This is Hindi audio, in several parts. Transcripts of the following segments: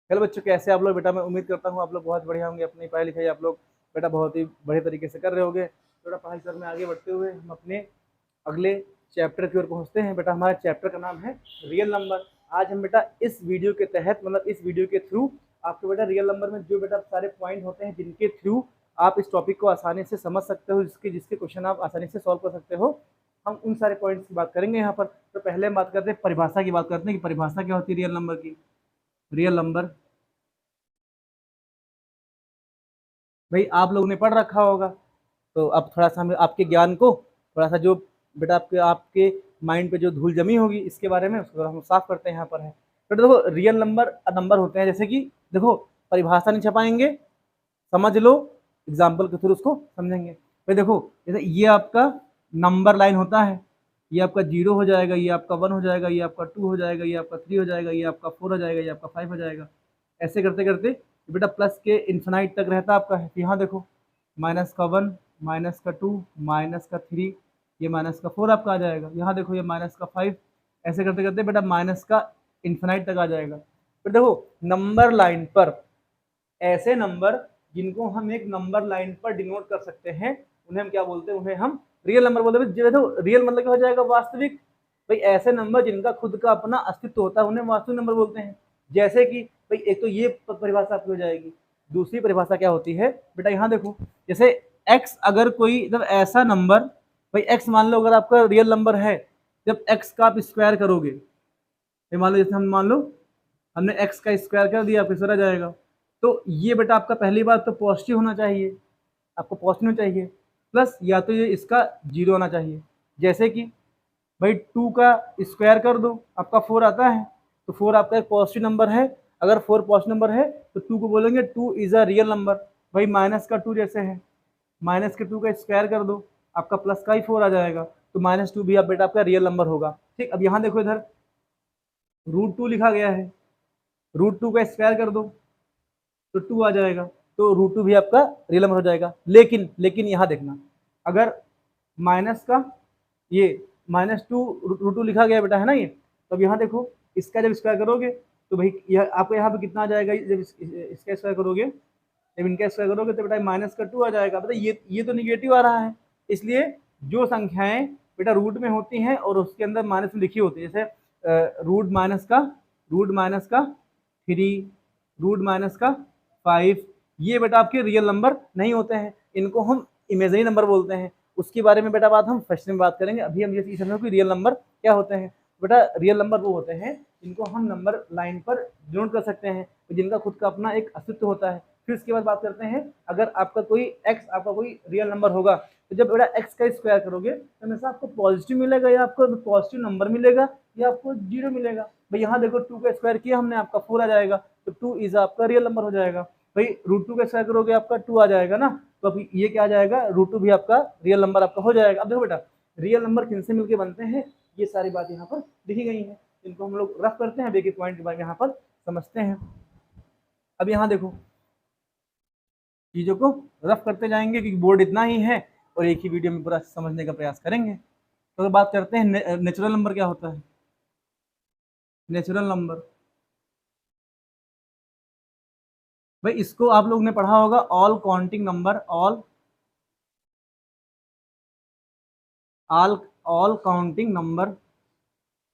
हेलो बच्चों, कैसे आप लोग? बेटा मैं उम्मीद करता हूँ आप लोग बहुत बढ़िया होंगे। अपनी पढ़ाई लिखाई आप लोग बेटा बहुत ही बढ़िया तरीके से कर रहे होंगे। बेटा पढ़ाई कर में आगे बढ़ते हुए हम अपने अगले चैप्टर की ओर पहुँचते हैं। बेटा हमारा चैप्टर का नाम है रियल नंबर। आज हम बेटा इस वीडियो के तहत मतलब इस वीडियो के थ्रू आपको बेटा रियल नंबर में जो बेटा सारे पॉइंट होते हैं जिनके थ्रू आप इस टॉपिक को आसानी से समझ सकते हो, जिसके क्वेश्चन आप आसानी से सॉल्व कर सकते हो, हम उन सारे पॉइंट्स की बात करेंगे यहाँ पर। तो पहले हम बात करते हैं परिभाषा की, बात करते हैं कि परिभाषा क्या होती है रियल नंबर की। रियल नंबर भाई आप लोगों ने पढ़ रखा होगा, तो अब थोड़ा सा हमें आपके ज्ञान को थोड़ा सा जो बेटा आपके आपके माइंड पे जो धूल जमी होगी इसके बारे में उसको हम साफ करते हैं यहाँ पर है। तो देखो रियल नंबर नंबर होते हैं, जैसे कि देखो परिभाषा नहीं छपाएंगे, समझ लो, एग्जाम्पल के थ्रू उसको समझेंगे। भाई देखो जैसे ये आपका नंबर लाइन होता है, ये आपका 0 हो जाएगा, ये आपका 1 हो जाएगा, ये आपका 2 हो जाएगा, ये आपका 3 हो जाएगा, ये आपका 4 हो जाएगा, ये आपका 5 हो जाएगा। ऐसे करते करते बेटा प्लस के इन्फिनाइट तक रहता आपका है। यहाँ देखो माइनस का 1, माइनस का 2, माइनस का 3, ये माइनस का 4 आपका आ जाएगा। यहाँ देखो ये माइनस का 5, ऐसे करते करते बेटा माइनस का इन्फिनाइट तक आ जाएगा। फिर देखो नंबर लाइन पर ऐसे नंबर जिनको हम एक नंबर लाइन पर डिनोट कर सकते हैं उन्हें हम क्या बोलते हैं? उन्हें हम रियल नंबर बोलते हैं। देखो रियल मतलब क्या हो जाएगा? वास्तविक। भाई ऐसे नंबर जिनका खुद का अपना अस्तित्व होता है उन्हें वास्तविक नंबर बोलते हैं। जैसे कि भाई एक तो ये परिभाषा आपकी हो जाएगी। दूसरी परिभाषा क्या होती है बेटा? यहाँ देखो जैसे x अगर कोई जब ऐसा नंबर, भाई x मान लो अगर आपका रियल नंबर है, जब x का आप स्क्वायर करोगे, मान लो जैसे हम मान लो हमने x का स्क्वायर कर दिया, आपके सर आ जाएगा। तो ये बेटा आपका पहली बात तो पॉजिटिव होना चाहिए, आपको पॉजिटिव चाहिए, प्लस या तो ये इसका 0 आना चाहिए। जैसे कि भाई 2 का स्क्वायर कर दो, आपका 4 आता है, तो 4 आपका एक पॉजिटिव नंबर है। अगर 4 पॉजिटिव नंबर है तो 2 को बोलेंगे 2 इज अ रियल नंबर। भाई माइनस का 2 जैसे है, माइनस के 2 का स्क्वायर कर दो, आपका प्लस का ही 4 आ जाएगा, तो -2 भी आप बेटा आपका रियल नंबर होगा। ठीक, अब यहाँ देखो इधर √2 लिखा गया है, √2 का स्क्वायर कर दो तो 2 आ जाएगा, तो √2 भी आपका रियल नंबर हो जाएगा। लेकिन लेकिन यहाँ देखना, अगर माइनस का ये -2 √2 लिखा गया बेटा है ना ये, तो अब यहाँ देखो इसका जब स्क्वायर करोगे तो भाई यह आपको यहाँ पे कितना आ जाएगा? जब इसका स्क्वायर करोगे, जब इनका स्क्वायर करोगे तो बेटा माइनस का 2 आ जाएगा। बेटा ये तो निगेटिव आ रहा है, इसलिए जो संख्याएं बेटा रूट में होती हैं और उसके अंदर माइनस में लिखी होती है, जैसे √-का 3, √-का 5, ये बेटा आपके रियल नंबर नहीं होते हैं, इनको हम इमेजनरी नंबर बोलते हैं। उसके बारे में बेटा बात हम फर्स्ट में बात करेंगे। अभी हम ये समझो कि रियल नंबर क्या होते हैं। बेटा रियल नंबर वो होते हैं जिनको हम नंबर लाइन पर डिनोट कर सकते हैं, जिनका खुद का अपना एक अस्तित्व होता है। फिर उसके बाद बात करते हैं, अगर आपका कोई x आपका कोई रियल नंबर होगा, तो जब बेटा x का स्क्वायर करोगे तो हमेशा आपको पॉजिटिव मिलेगा, या आपको पॉजिटिव नंबर मिलेगा, या आपको 0 मिलेगा। भाई यहाँ देखो 2 का स्क्वायर किया हमने, आपका 4 आ जाएगा, तो 2 इज आपका रियल नंबर हो जाएगा। भाई √2 का स्क्वायर करोगे आपका 2 आ जाएगा ना, तो अब ये क्या आ जाएगा? √2 भी आपका रियल नंबर आपका हो जाएगा। अब देखो बेटा रियल नंबर किनसे मिलके बनते हैं, ये सारी बात यहाँ पर लिखी गई है, इनको हम लोग रफ करते हैं, एक एक पॉइंट के बारे में यहाँ पर समझते हैं। अब यहाँ देखो चीज़ों को रफ करते जाएंगे क्योंकि बोर्ड इतना ही है और एक ही वीडियो में पूरा समझने का प्रयास करेंगे। तो बात करते हैं नेचुरल नंबर क्या होता है। नेचुरल नंबर भाई इसको आप लोग ने पढ़ा होगा, all counting number, all counting number,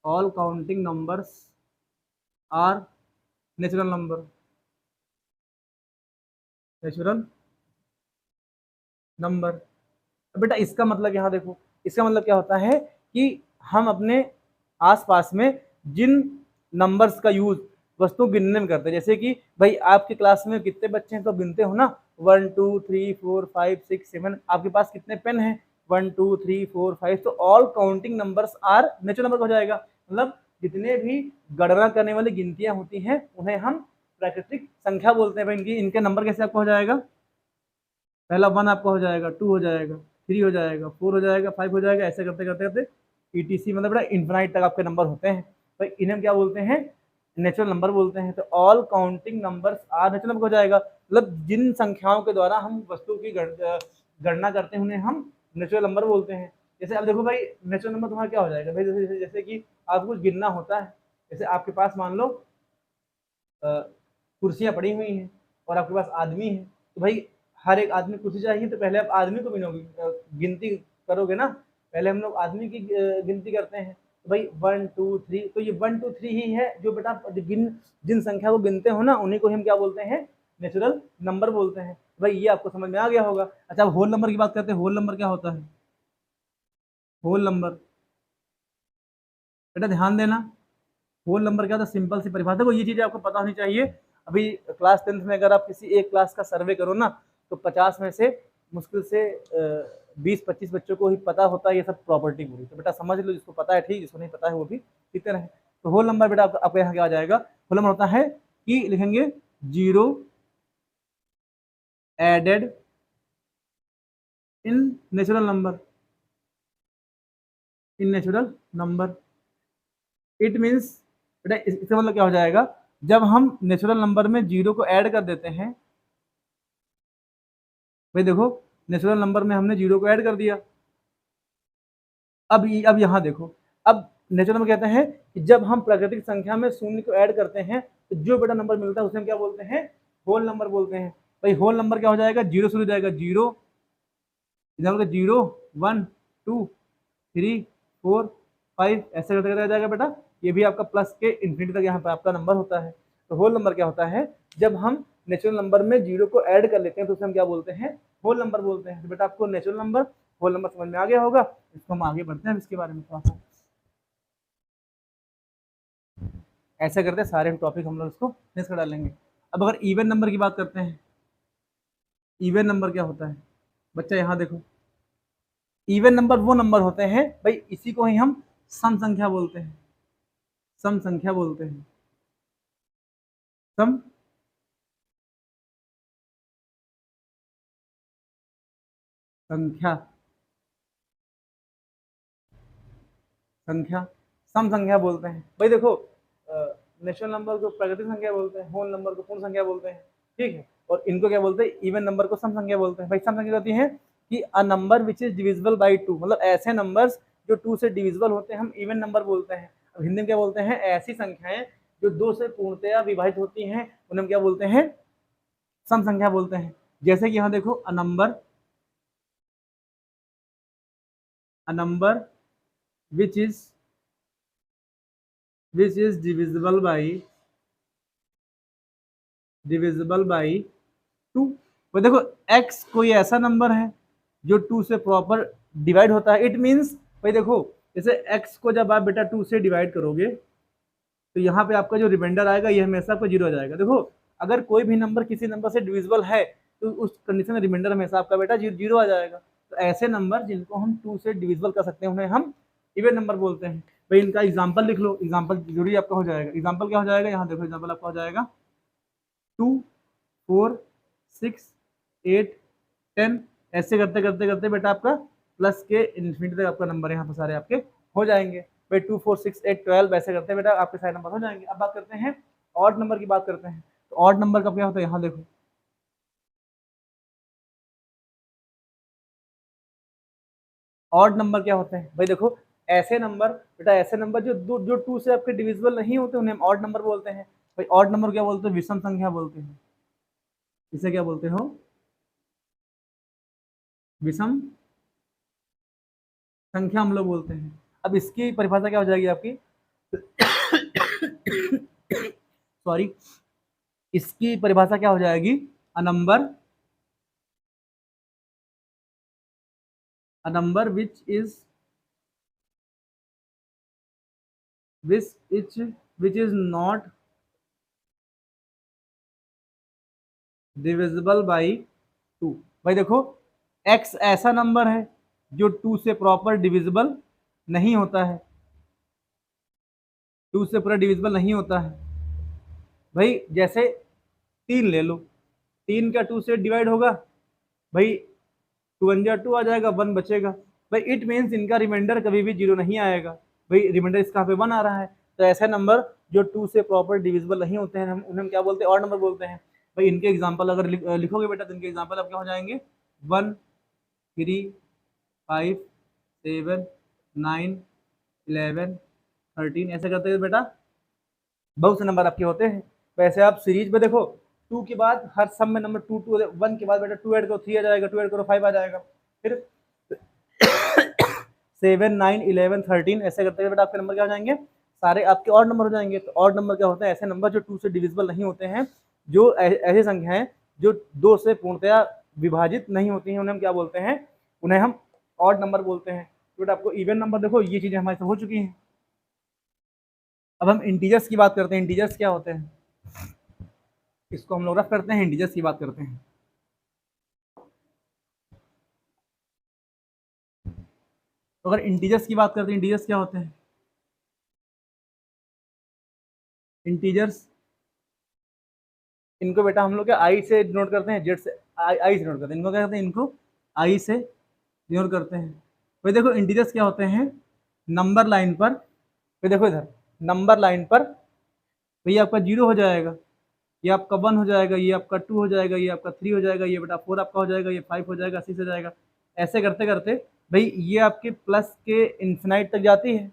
all counting numbers are natural number, natural number. बेटा इसका मतलब यहाँ देखो, इसका मतलब क्या होता है कि हम अपने आसपास में जिन नंबर्स का यूज वस्तु गिनने में करते हैं, जैसे कि भाई आपकी क्लास में कितने बच्चे हैं तो गिनते हो ना, 1 2 3 4 5 6 7, आपके पास कितने पेन हैं? 1 2 3 4 5, तो all counting numbers are natural number हो जाएगा। मतलब जितने भी गणना करने वाली गिनतियां होती हैं उन्हें हम प्राकृतिक संख्या बोलते हैं। भाई इनकी इनके नंबर कैसे आपको हो जाएगा? पहला 1 आपका हो जाएगा, 2 हो जाएगा, 3 हो जाएगा, 4 हो जाएगा, 5 हो जाएगा, ऐसे करते करते करते ईटीसी मतलब बेटा इन्फिनाइट तक आपके नंबर होते हैं। तो इन्हें क्या बोलते हैं? नेचुरल नंबर बोलते हैं। तो all counting numbers are natural number हो जाएगा। मतलब जिन संख्याओं के द्वारा हम वस्तु की गणना करते हैं उन्हें हम नेचुरल नंबर बोलते हैं। जैसे अब देखो भाई नेचुरल नंबर तुम्हारा क्या हो जाएगा भाई? जैसे कि आपको कुछ गिनना होता है, जैसे आपके पास मान लो कुर्सियाँ पड़ी हुई हैं और आपके पास आदमी है, तो भाई हर एक आदमी कुर्सी चाहिए, तो पहले आप आदमी को गिनोगे, गिनती करोगे ना, पहले हम लोग आदमी की गिनती करते हैं। तो भाई 1 2 3, तो ये 1 2 3 ही है जो बेटा आप जिन संख्या को गिनते हो ना, उन्हीं को हम क्या बोलते हैं, नेचुरल नंबर बोलते हैं। भाई ये आपको समझ में आ गया होगा। अच्छा, अब होल नंबर की बात करते हैं। होल नंबर क्या होता है? होल नंबर बेटा ध्यान देना, होल नंबर क्या होता है, सिंपल सी परिभाषा। देखो ये चीजें आपको पता होनी चाहिए। अभी क्लास 10th में अगर आप किसी एक क्लास का सर्वे करो ना, तो 50 में से मुश्किल से 20-25 बच्चों को ही पता होता है ये सब प्रॉपर्टी पूरी। तो बेटा समझ लो, जिसको पता है ठीक, जिसको नहीं पता है वो भी सीखते रहे। तो होल नंबर बेटा आपके यहाँ क्या आ जाएगा? होल नंबर होता है कि लिखेंगे 0 added in natural number, in natural number. It means बेटा इसका मतलब क्या हो जाएगा, जब हम नेचुरल नंबर में जीरो को ऐड कर देते हैं, भाई देखो नेचुरल नंबर में हमने जीरो को ऐड कर दिया। अब यहाँ देखो, अब नेचुरल नंबर कहते हैं कि जब हम प्राकृतिक संख्या में शून्य को ऐड करते हैं, तो जो बेटा नंबर मिलता है उसे हम क्या बोलते हैं? होल नंबर बोलते हैं। भाई होल नंबर क्या हो जाएगा? जीरो शुरू हो जाएगा, जीरो, जीरो 1 2 3 4 5, ऐसे करते करते आ जाएगा बेटा। ये भी आपका प्लस के इन्फिनिटी तक यहाँ पे आपका नंबर होता है। तो होल नंबर क्या होता है? जब हम नेचुरल नंबर में जीरो को ऐड कर लेते हैं तो उसे हम क्या बोलते हैं? होल नंबर बोलते हैं। तो बेटा आपको नेचुरल नंबर, होल नंबर समझ में आ गया होगा। इसको हम आगे बढ़ते हैं इसके बारे में थोड़ा सा, ऐसा करते हैं सारे टॉपिक हम लोग इसको फिनिश कर डालेंगे। अब अगर इवन नंबर की बात करते हैं, इवन नंबर क्या होता है बच्चा? यहाँ देखो, इवन नंबर वो नंबर होते हैं भाई, इसी को ही हम सम संख्या बोलते हैं, सम संख्या बोलते हैं, सम संख्या, संख्या सम संख्या बोलते हैं। भाई देखो, नेचुरल नंबर को प्राकृतिक संख्या बोलते हैं, होल नंबर को पूर्ण संख्या बोलते हैं, ठीक है, और इनको क्या बोलते हैं? इवन नंबर को सम संख्या बोलते हैं। भाई सम संख्या होती है कि अ number which is divisible by two, मतलब ऐसे नंबर्स जो टू से डिविजिबल होते हैं हम इवन नंबर बोलते हैं। अब हिंदी में क्या बोलते हैं? ऐसी संख्याएं जो दो से पूर्णतया विभाजित होती हैं उन्हें हम क्या बोलते हैं? सम संख्या बोलते हैं। जैसे कि यहाँ देखो, a number which is divisible by two. वो देखो, x कोई ऐसा नंबर है जो टू से प्रॉपर डिवाइड होता है। इट मीन्स भाई देखो, जैसे x को जब आप बेटा टू से डिवाइड करोगे, तो यहाँ पे आपका जो रिमाइंडर आएगा ये हमेशा आपको जीरो आ जाएगा। देखो, अगर कोई भी नंबर किसी नंबर से डिविजिबल है, तो उस कंडीशन में रिमाइंडर हमेशा आपका बेटा जीरो आ जाएगा। तो ऐसे नंबर जिनको हम टू से डिविजिबल कर सकते हैं उन्हें हम इवन नंबर बोलते हैं। भाई इनका एग्जाम्पल लिख लो, एग्जाम्पल जरूरी आपका हो जाएगा। एग्जाम्पल क्या हो जाएगा? यहाँ देखो, एग्जाम्पल आपका हो जाएगा 2 4 6 8 10, ऐसे करते करते करते बेटा आपका प्लस के इन्फिनिटी तक आपका नंबर यहाँ पर सारे आपके हो जाएंगे। भाई 2 4 6 8 12 ऐसे करते बेटा आपके सारे नंबर हो जाएंगे। अब बात करते हैं ऑड नंबर की, बात करते हैं। तो ऑड नंबर का क्या होता है? यहाँ देखो, ऑड नंबर क्या होते हैं? भाई देखो, ऐसे नंबर बेटा, ऐसे नंबर जो टू से आपके डिविजिबल नहीं होते उन्हें हम ऑड नंबर बोलते हैं। भाई ऑड नंबर क्या बोलते हैं? विषम संख्या बोलते हैं। इसे क्या बोलते हो? विषम संख्या हम लोग बोलते हैं। अब इसकी परिभाषा क्या हो जाएगी आपकी? सॉरी, इसकी परिभाषा क्या हो जाएगी? A number, a number which which which is not divisible by two. भाई देखो, x ऐसा नंबर है जो टू से प्रॉपर डिविजिबल नहीं होता है, टू से पूरा डिविजिबल नहीं होता है। भाई जैसे तीन ले लो, तीन का टू से डिवाइड होगा, भाई टू वन जा टू आ जाएगा, वन बचेगा। भाई इट मीन्स इनका रिमाइंडर कभी भी जीरो नहीं आएगा। भाई रिमाइंडर इसका पे वन आ रहा है। तो ऐसे नंबर जो टू से प्रॉपर डिविजिबल नहीं होते हैं हम उन्हें क्या बोलते हैं? ऑड नंबर बोलते हैं। भाई इनके एग्जाम्पल अगर लिखोगे बेटा, तो इनके एग्जाम्पल अब क्या हो जाएंगे? 1 3 5 7 9 11 13, ऐसे करते हुए बेटा बहुत से नंबर आपके होते हैं। वैसे आप सीरीज में देखो, 2 के बाद हर सम में नंबर 2 2 1 के बाद बेटा 2 ऐड करो 3 आ जाएगा, 2 ऐड करो 5 आ जाएगा, फिर 7 9 11 13 ऐसे करते हुए बेटा आपके नंबर क्या हो जाएंगे, सारे आपके ऑड नंबर हो जाएंगे। तो ऑड नंबर क्या होते हैं, ऐसे नंबर जो 2 से डिविजिबल नहीं होते हैं, जो ऐसी संख्या है जो 2 से पूर्णतया विभाजित नहीं होती हैं, उन्हें हम क्या बोलते हैं, उन्हें हम ऑड नंबर बोलते हैं। तो बेटा आपको इवन नंबर देखो, ये चीजें हमारे से हो चुकी हैं। अब हम इंटीजर्स की बात करते हैं। इंटीजर्स क्या होते हैं, इसको हम लोग रफ करते हैं, इंटीजर्स की बात करते हैं। तो अगर इंटीजर्स की बात करते हैं, इंटीजर्स क्या होते हैं, इंटीजर्स इनको बेटा हम लोग क्या आई से डिनोट करते हैं, जेड से आई से डिनोट करते हैं, इनको क्या करते हैं, इनको आई से डिनोट करते हैं। भाई देखो इंटीजर्स क्या होते हैं, नंबर लाइन पर, भाई देखो इधर नंबर लाइन पर, भैया आपका 0 हो जाएगा, ये आपका 1 हो जाएगा, ये आपका 2 हो जाएगा, ये आपका 3 हो जाएगा, ये बेटा 4 आपका हो जाएगा, ये 5 हो जाएगा, 6 हो जाएगा। ऐसे करते करते भाई ये आपके प्लस के इन्फिनाइट तक जाती है,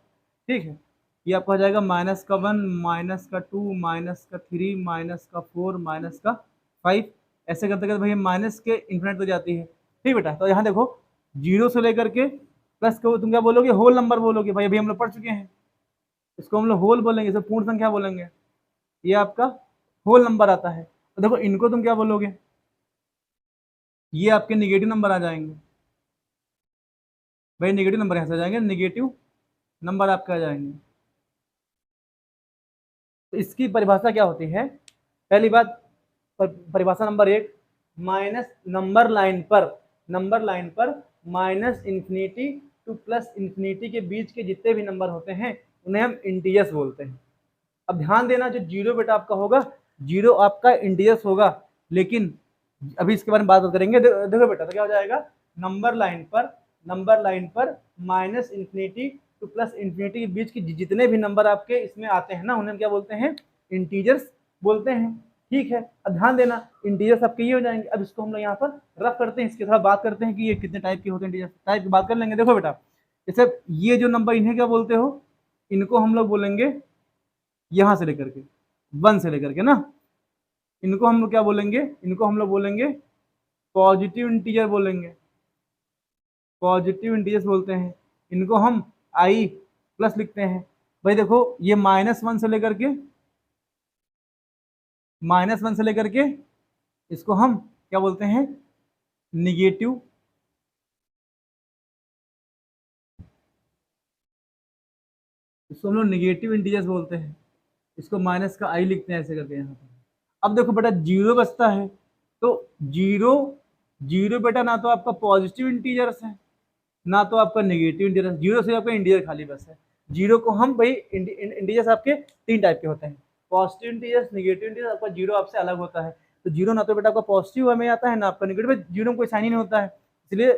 ठीक है। ये आपका हो जाएगा माइनस का 1, माइनस का 2, माइनस का 3, माइनस का 4, माइनस का 5। ऐसे करते करते भाई माइनस के इन्फिनाइट तक जाती है, ठीक बेटा। तो यहाँ देखो 0 से लेकर के प्लस को तुम क्या बोलोगे, होल नंबर बोलोगे, भाई अभी हम लोग पढ़ चुके हैं, इसको हम लोग होल बोलेंगे, इसे पूर्ण संख्या बोलेंगे, ये आपका होल नंबर आता है। तो देखो इनको तुम क्या बोलोगे, ये आपके निगेटिव नंबर आ जाएंगे, भाई निगेटिव नंबर यहाँ से आ जाएंगे, निगेटिव नंबर आपके आ जाएंगे। तो इसकी परिभाषा क्या होती है, पहली बात परिभाषा नंबर 1, माइनस नंबर लाइन पर, नंबर लाइन पर minus infinity two plus infinity के बीच के जितने भी नंबर होते हैं उन्हें हम इंटीजर्स बोलते हैं। अब ध्यान देना, जो 0 बेटा आपका होगा, 0 आपका इंटीजर्स होगा, लेकिन अभी इसके बारे में बात करेंगे। देखो बेटा तो क्या हो जाएगा, नंबर लाइन पर, नंबर लाइन पर minus infinity two plus infinity के बीच के जितने भी नंबर आपके इसमें आते हैं ना, उन्हें क्या बोलते हैं, इंटीजर्स बोलते हैं, ठीक है। अब ध्यान देना, इंटीजर्स आपके ये हो जाएंगे। अब इसको हम लोग यहाँ पर रफ करते हैं, इसके थोड़ा बात करते हैं कि ये कितने टाइप के होते हैं, इंटीजर्स टाइप की बात कर लेंगे। देखो बेटा जैसे ये जो नंबर, इन्हें क्या बोलते हो, इनको हम लोग बोलेंगे यहाँ से लेकर के 1 से लेकर के ना, इनको हम लोग क्या बोलेंगे, इनको हम लोग बोलेंगे पॉजिटिव इंटीजर बोलेंगे, पॉजिटिव इंटीजर्स बोलते हैं। इनको हम आई प्लस लिखते हैं। भाई देखो ये -1 से लेकर के, -1 से लेकर के इसको हम क्या बोलते हैं, निगेटिव, इसको हम लोग निगेटिव इंटीजर्स बोलते हैं। इसको माइनस का आई लिखते हैं ऐसे करके यहाँ पर। अब देखो बेटा 0 बचता है, तो 0 0 बेटा ना तो आपका पॉजिटिव इंटीजर्स है, ना तो आपका नेगेटिव इंटीजर, 0 से आपका इंटीजर खाली बस है। 0 को हम भाई इंटीजर्स आपके 3 टाइप के होते हैं, पॉजिटिव इंटीजर्स, नेगेटिव इंटीजर, आपका 0 आपसे अलग होता है। तो 0 ना तो बेटा आपका पॉजिटिव हमें आता है, ना आपका नेगेटिव, 0 में कोई साइन ही नहीं होता है, इसलिए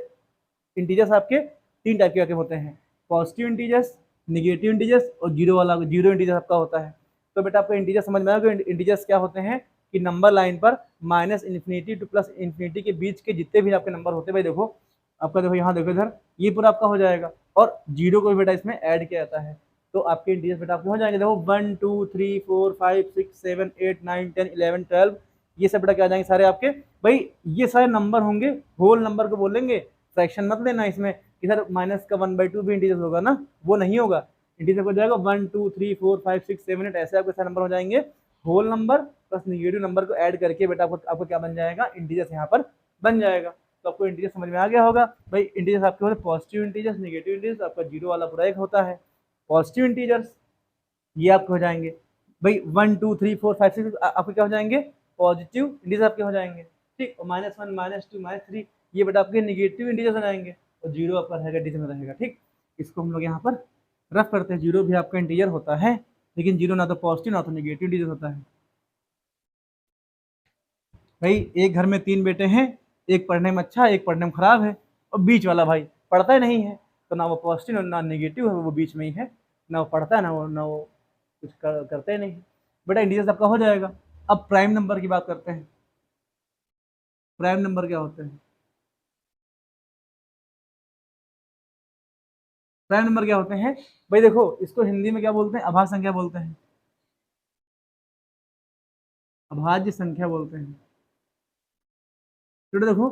इंटीजर्स आपके 3 टाइप के होते हैं, पॉजिटिव इंटीजर्स, नेगेटिव इंटीजर्स और 0 वाला 0 इंटीजर आपका होता है। तो बेटा आपको इंटीजर समझ में आएगा, इंटीजर्स क्या होते हैं कि नंबर लाइन पर minus infinity two plus infinity के बीच के जितने भी आपके नंबर होते हैं, भाई देखो आपका, देखो यहाँ देखो इधर, ये पूरा आपका हो जाएगा, और 0 को भी बेटा इसमें ऐड किया जाता है। तो आपके इंटीजर्स बेटा आपके हो जाएंगे, देखो 1 2 3 4 5 6 7 8 9 10 11 12, ये सब बेटा क्या आ जाएंगे सारे आपके, भाई ये सारे नंबर होंगे, होल नंबर को बोलेंगे। फ्रैक्शन मत लेना इसमें कि सर माइनस का 1/2 भी इंटीजर होगा ना, वो नहीं होगा। इंटीजर हो जाएगा 1 2 3 4 5 6 7 8, ऐसे आपके सारे नंबर हो जाएंगे। Whole number plus negative number को ऐड करके बेटा आपको क्या बन जाएगा, इंटीजर्स यहाँ पर बन जाएगा। तो आपको इंटीजर समझ में आ गया होगा। भाई इंटीजर्स आपके होते हैं पॉजिटिव इंटीजर्स, नेगेटिव इंटीजर्स, आपका 0 वाला पूरा एक होता है। पॉजिटिव इंटीजर्स ये आपके हो जाएंगे भाई 1 2 3 4 5 6, आपके क्या हो जाएंगे, पॉजिटिव इंटीजर आपके हो जाएंगे, ठीक। और -1 -2 -3 ये बेटा आपके निगेटिव इंटीजर्स हो जाएंगे, और 0 आपका रहेगा, डिजिट रहेगा, ठीक। इसको हम लोग यहाँ पर रफ करते हैं। 0 भी आपका इंटीजर होता है, लेकिन 0 ना तो पॉजिटिव ना तो निगेटिव इंटीजर होता है। भाई एक घर में 3 बेटे हैं, एक पढ़ने में अच्छा, एक पढ़ने में खराब है, और बीच वाला भाई पढ़ता ही नहीं है, तो ना वो पॉजिटिव ना नेगेटिव है, वो बीच में ही है, ना वो पढ़ता है ना वो कुछ करते ही नहीं। बेटा इंटीजर आपका हो जाएगा। अब प्राइम नंबर की बात करते हैं। प्राइम नंबर क्या होते हैं, प्राइम नंबर क्या होते हैं, भाई देखो इसको हिंदी में क्या बोलते हैं, अभाज्य संख्या बोलते हैं। अभाज्य संख्या बोलते हैं। तो देखो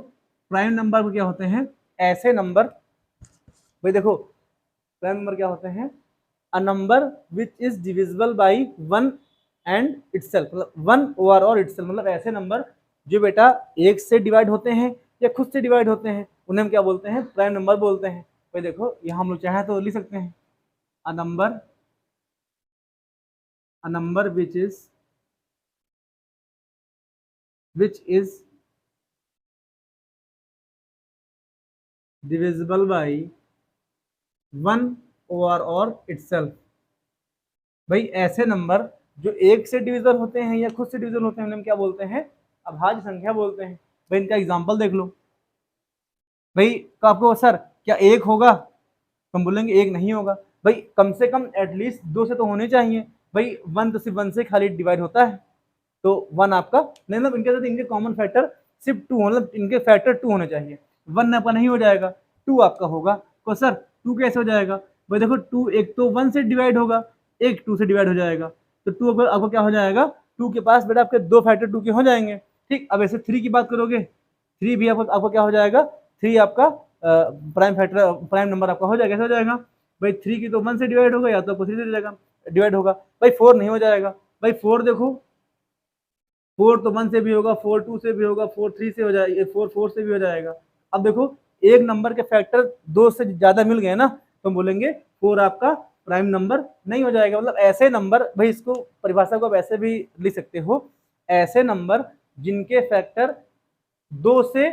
प्राइम नंबर को क्या होते हैं, ऐसे नंबर, भाई देखो प्राइम नंबर क्या होते हैं, अ number which is divisible by one and itself, मतलब वन ओवर और इटसेल्फ, मतलब ऐसे नंबर जो बेटा एक से डिवाइड होते हैं या खुद से डिवाइड होते हैं, उन्हें हम क्या बोलते हैं, प्राइम नंबर बोलते हैं। भाई देखो यहाँ हम लोग चाहे तो लिख सकते हैं अ number which is divisible by one over और इटसेल्फ। भाई ऐसे नंबर जो एक से डिविजल होते हैं या खुद से डिविजल होते हैं, उन्हें हम क्या बोलते हैं, अभाज्य संख्या बोलते हैं। भाई इनका एग्जांपल देख लो। भाई तो आपको सर क्या एक होगा, तो हम बोलेंगे एक नहीं होगा। भाई कम से कम एटलीस्ट दो से तो होने चाहिए। भाई वन तो सिर्फ वन से खाली डिवाइड होता है, तो वन आपका नहीं, मतलब इनके साथ इनके कॉमन फैक्टर सिर्फ टू, मतलब इनके फैक्टर टू होने चाहिए। वन आपका नहीं हो जाएगा, टू आपका होगा। तो सर टू कैसे हो जाएगा, भाई देखो टू एक तो वन से डिवाइड होगा, एक टू से डिवाइड हो जाएगा, तो टू आपको क्या हो जाएगा, टू के पास बेटा आपके दो फैक्टर टू के हो जाएंगे। ठीक, अब ऐसे थ्री की बात करोगे, थ्री भी आपको क्या हो जाएगा, थ्री आपका प्राइम फैक्टर प्राइम नंबर आपका हो जाएगा। कैसे हो जाएगा, भाई थ्री की तो वन से डिवाइड होगा या तो आपको थ्री से डिवाइड होगा। भाई फोर नहीं हो जाएगा, भाई फोर देखो, फोर तो वन से भी होगा, फोर टू से भी होगा, फोर थ्री से हो जाएगा, फोर फोर से भी हो जाएगा। अब देखो एक नंबर के फैक्टर दो से ज्यादा मिल गए ना, तो हम बोलेंगे फोर आपका प्राइम नंबर नहीं हो जाएगा। मतलब ऐसे नंबर, भाई इसको परिभाषा को आप ऐसे भी लिख सकते हो, ऐसे नंबर जिनके फैक्टर दो से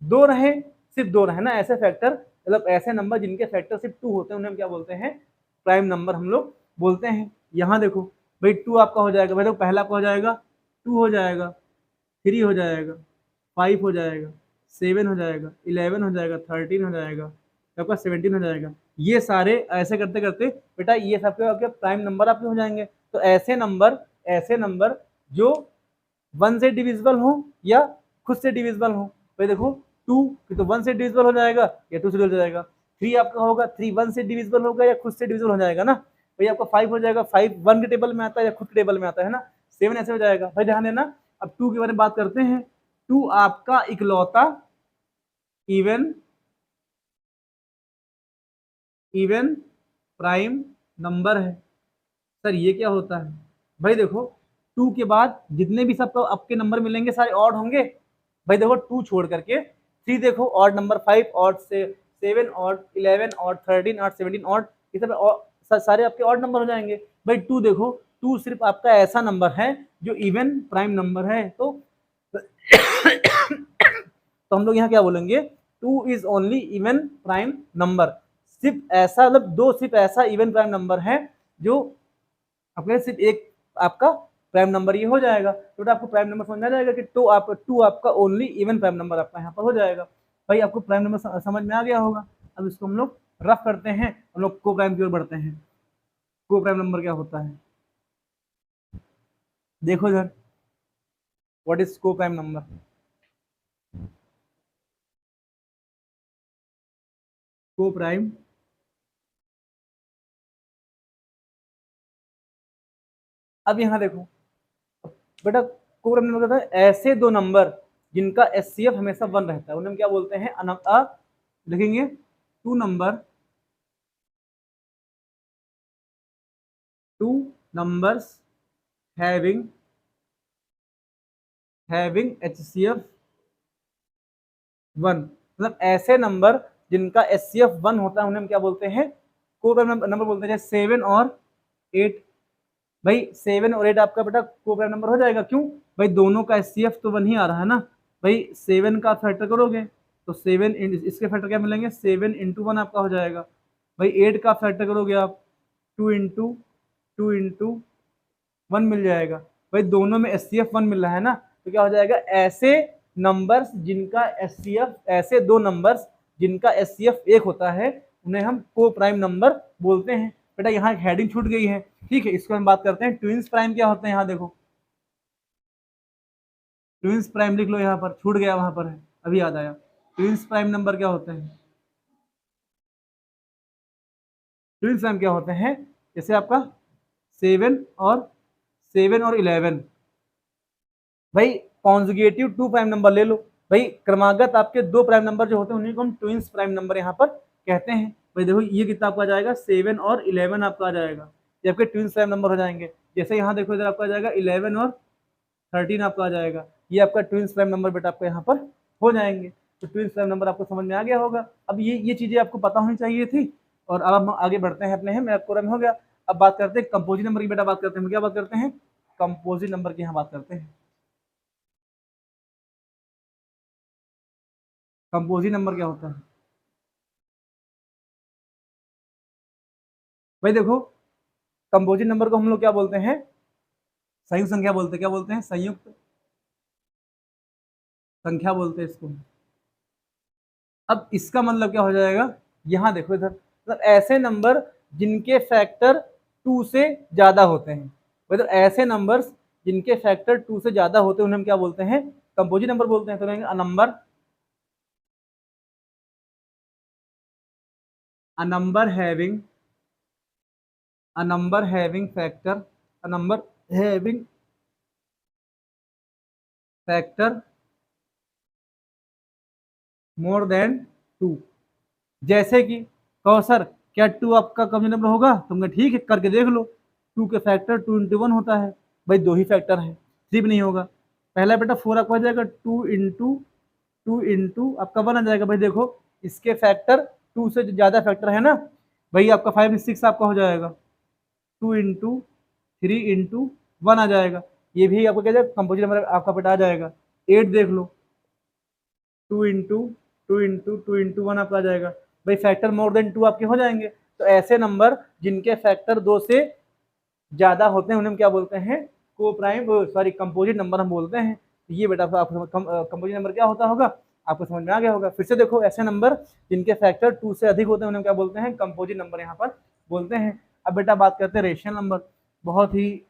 दो रहे, सिर्फ दो रहे ना, ऐसे फैक्टर, मतलब ऐसे नंबर जिनके फैक्टर सिर्फ टू होते हैं, उन्हें हम क्या बोलते हैं, प्राइम नंबर हम लोग बोलते हैं। यहाँ देखो भाई टू आपका हो जाएगा, भाई देखो पहला आपका हो जाएगा, टू हो जाएगा, थ्री हो जाएगा, फाइव हो जाएगा, सेवन हो जाएगा, इलेवन हो जाएगा, थर्टीन हो जाएगा, आपका सेवनटीन हो जाएगा। ये सारे ऐसे करते करते बेटा ये सबके आपके प्राइम नंबर आपके हो जाएंगे। तो ऐसे नंबर जो वन से डिविजिबल हो या खुद से डिविजिबल हो। भाई देखो टू तो वन से डिविजिबल हो जाएगा या टू से डिविजिबल हो जाएगा, थ्री आपका होगा, थ्री वन से डिविजिबल होगा या खुद से डिविजिबल हो जाएगा ना। भाई आपका फाइव हो जाएगा, फाइव वन के टेबल में आता है या खुद के टेबल में आता है ना। सेवन ऐसे हो जाएगा। भाई ध्यान देना, अब टू के बारे में बात करते हैं। टू आपका इकलौता इवन इवन प्राइम नंबर है। सर ये क्या होता है, भाई देखो टू के बाद जितने भी सबको आपके नंबर मिलेंगे सारे ऑड होंगे। भाई देखो टू छोड़ करके थ्री देखो ऑड नंबर, फाइव ऑड से, seven odd, eleven odd, thirteen odd, seventeen odd, ये सब सारे आपके ऑड नंबर हो जाएंगे। भाई टू देखो, टू सिर्फ आपका ऐसा नंबर है जो इवन प्राइम नंबर है। तो तो हम लोग यहाँ क्या बोलेंगे, two is only even prime number. सिर्फ ऐसा, मतलब दो सिर्फ ऐसा इवन प्राइम नंबर है जो अपने सिर्फ एक आपका प्राइम नंबर ये हो जाएगा। तो आपको प्राइम नंबर समझ में आ जाएगा कि टू आपका ओनली इवन प्राइम नंबर आपका यहाँ पर हो जाएगा। भाई आपको प्राइम नंबर समझ में आ गया होगा। अब इसको हम लोग रफ करते हैं, हम लोग को प्राइम की ओर बढ़ते हैं। को प्राइम नंबर क्या होता है, देखो इधर, व्हाट इज को प्राइम नंबर। को प्राइम अब यहाँ देखो बेटा, को प्राइम नंबर कहता है ऐसे दो नंबर जिनका एचसीएफ हमेशा वन रहता है, उन्हें हम क्या बोलते हैं, लिखेंगे two number, two numbers having HCF one, मतलब ऐसे नंबर जिनका एचसीएफ वन होता है उन्हें हम क्या बोलते हैं, को प्राइम नंबर बोलते हैं। जैसे सेवन और एट, भाई सेवन और एट आपका बेटा को प्राइम नंबर हो जाएगा। क्यों, भाई दोनों का एचसीएफ तो वन ही आ रहा है ना। भाई सेवन का फैक्टर करोगे तो सेवन, इसके फैक्टर क्या मिलेंगे, सेवन इंटू वन आपका हो जाएगा। भाई एट का फैक्टर करोगे आप, टू इंटू वन मिल जाएगा। भाई दोनों में एचसीएफ वन मिल रहा है ना, तो क्या हो जाएगा, ऐसे नंबर्स जिनका एचसीएफ, ऐसे दो नंबर्स जिनका एचसीएफ एक होता है उन्हें हम को प्राइम नंबर बोलते हैं। बेटा यहाँ एक हेडिंग छूट गई है, ठीक है, इसको हम बात करते हैं ट्विंस प्राइम क्या होते हैं। यहाँ देखो ट्विंस प्राइम लिख लो, यहाँ पर छूट गया, वहां पर है, अभी याद आया। ट्विंस प्राइम नंबर क्या होते हैं, ट्विंस प्राइम क्या होते हैं, जैसे आपका सेवन और इलेवन, भाई कॉन्जुगेटिव टू प्राइम नंबर ले लो। भाई क्रमागत आपके दो प्राइम नंबर जो होते हैं उन्हीं को हम ट्विंस प्राइम नंबर यहाँ पर कहते हैं। भाई देखो ये कितना आपका आ जाएगा 7 और 11 आपका आ जाएगा, ये आपके ट्विंस प्राइम नंबर हो जाएंगे। जैसे यहाँ देखो इधर आपका आ जाएगा 11 और 13 आपका आ जाएगा, ये आपका ट्विंस प्राइम नंबर बेटा आपका यहाँ पर हो जाएंगे। तो ट्विंस प्राइम नंबर आपको समझ में आ गया होगा। अब ये चीजें आपको पता होनी चाहिए थी। और अब हम आगे बढ़ते हैं अपने, मेरा पूरा हो गया। अब बात करते हैं कंपोजिट नंबर की बेटा, बात करते हैं क्या बात करते हैं, कंपोजिट नंबर की यहाँ बात करते हैं। कंपोजिट नंबर क्या होता है भाई देखो, कंपोजिट नंबर को हम लोग क्या बोलते हैं, संयुक्त संख्या बोलते हैं। क्या बोलते हैं, संयुक्त संख्या बोलते हैं इसको। अब इसका मतलब क्या हो जाएगा, यहाँ देखो इधर, मतलब ऐसे नंबर जिनके फैक्टर 2 से ज्यादा होते हैं। मतलब ऐसे नंबर्स जिनके फैक्टर 2 से ज्यादा होते हैं उन्हें हम क्या बोलते हैं, कंपोजिट नंबर बोलते हैं। तो रहेंगे a number having a number having factor a number having factor more than 2। जैसे कि कहो सर क्या 2 आपका कम नंबर होगा, तुमने ठीक है करके देख लो। 2 के फैक्टर 2 इंटू 1 होता है। भाई दो ही फैक्टर है, 3 भी नहीं होगा। पहला बेटा 4 आपका हो जाएगा, 2 इंटू आपका 1 आ जाएगा। भाई देखो इसके फैक्टर 2 से ज़्यादा फैक्टर है ना, भाई आपका 5 6 आपका हो जाएगा। 2 इंटू 3 इंटू 1 आ जाएगा। ये भी आपको क्या जाएगा, कंपोजिट नंबर आपका बेटा आ जाएगा। 8 देख लो, 2 इंटू 1 आपका आ जाएगा। भाई फैक्टर मोर देन 2 आपके हो जाएंगे। तो ऐसे नंबर जिनके फैक्टर 2 से ज्यादा होते हैं उन्हें हम क्या बोलते हैं, को प्राइम सॉरी कंपोजिट नंबर हम बोलते हैं। ये बेटा आपको कंपोजिट नंबर क्या होता होगा आपको समझ में आ गया होगा। फिर से देखो, ऐसे नंबर जिनके फैक्टर 2 से अधिक होते हैं उन्हें क्या बोलते हैं, कंपोजिट नंबर यहाँ पर बोलते हैं। अब बेटा बात करते हैं रेशनल नंबर। बहुत ही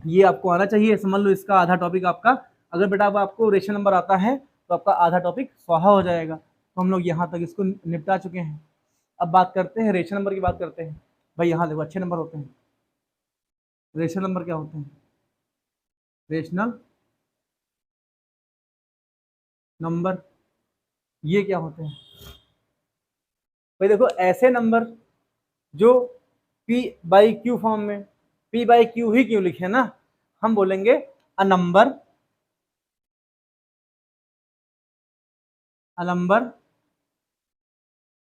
ये आपको आना चाहिए, समझ लो इसका आधा टॉपिक आपका, अगर बेटा अब आपको रेशनल नंबर आता है तो आपका आधा टॉपिक स्वाहा हो जाएगा। तो हम लोग यहाँ तक इसको निपटा चुके हैं। अब बात करते हैं रेशनल नंबर की, बात करते हैं। भाई यहाँ देखो अच्छे नंबर होते हैं। रेशनल नंबर क्या होते हैं, रेशनल नंबर ये क्या होते हैं भाई देखो, ऐसे नंबर जो P बाई क्यू फॉर्म में, P बाई क्यू ही क्यों लिखे ना, हम बोलेंगे अ number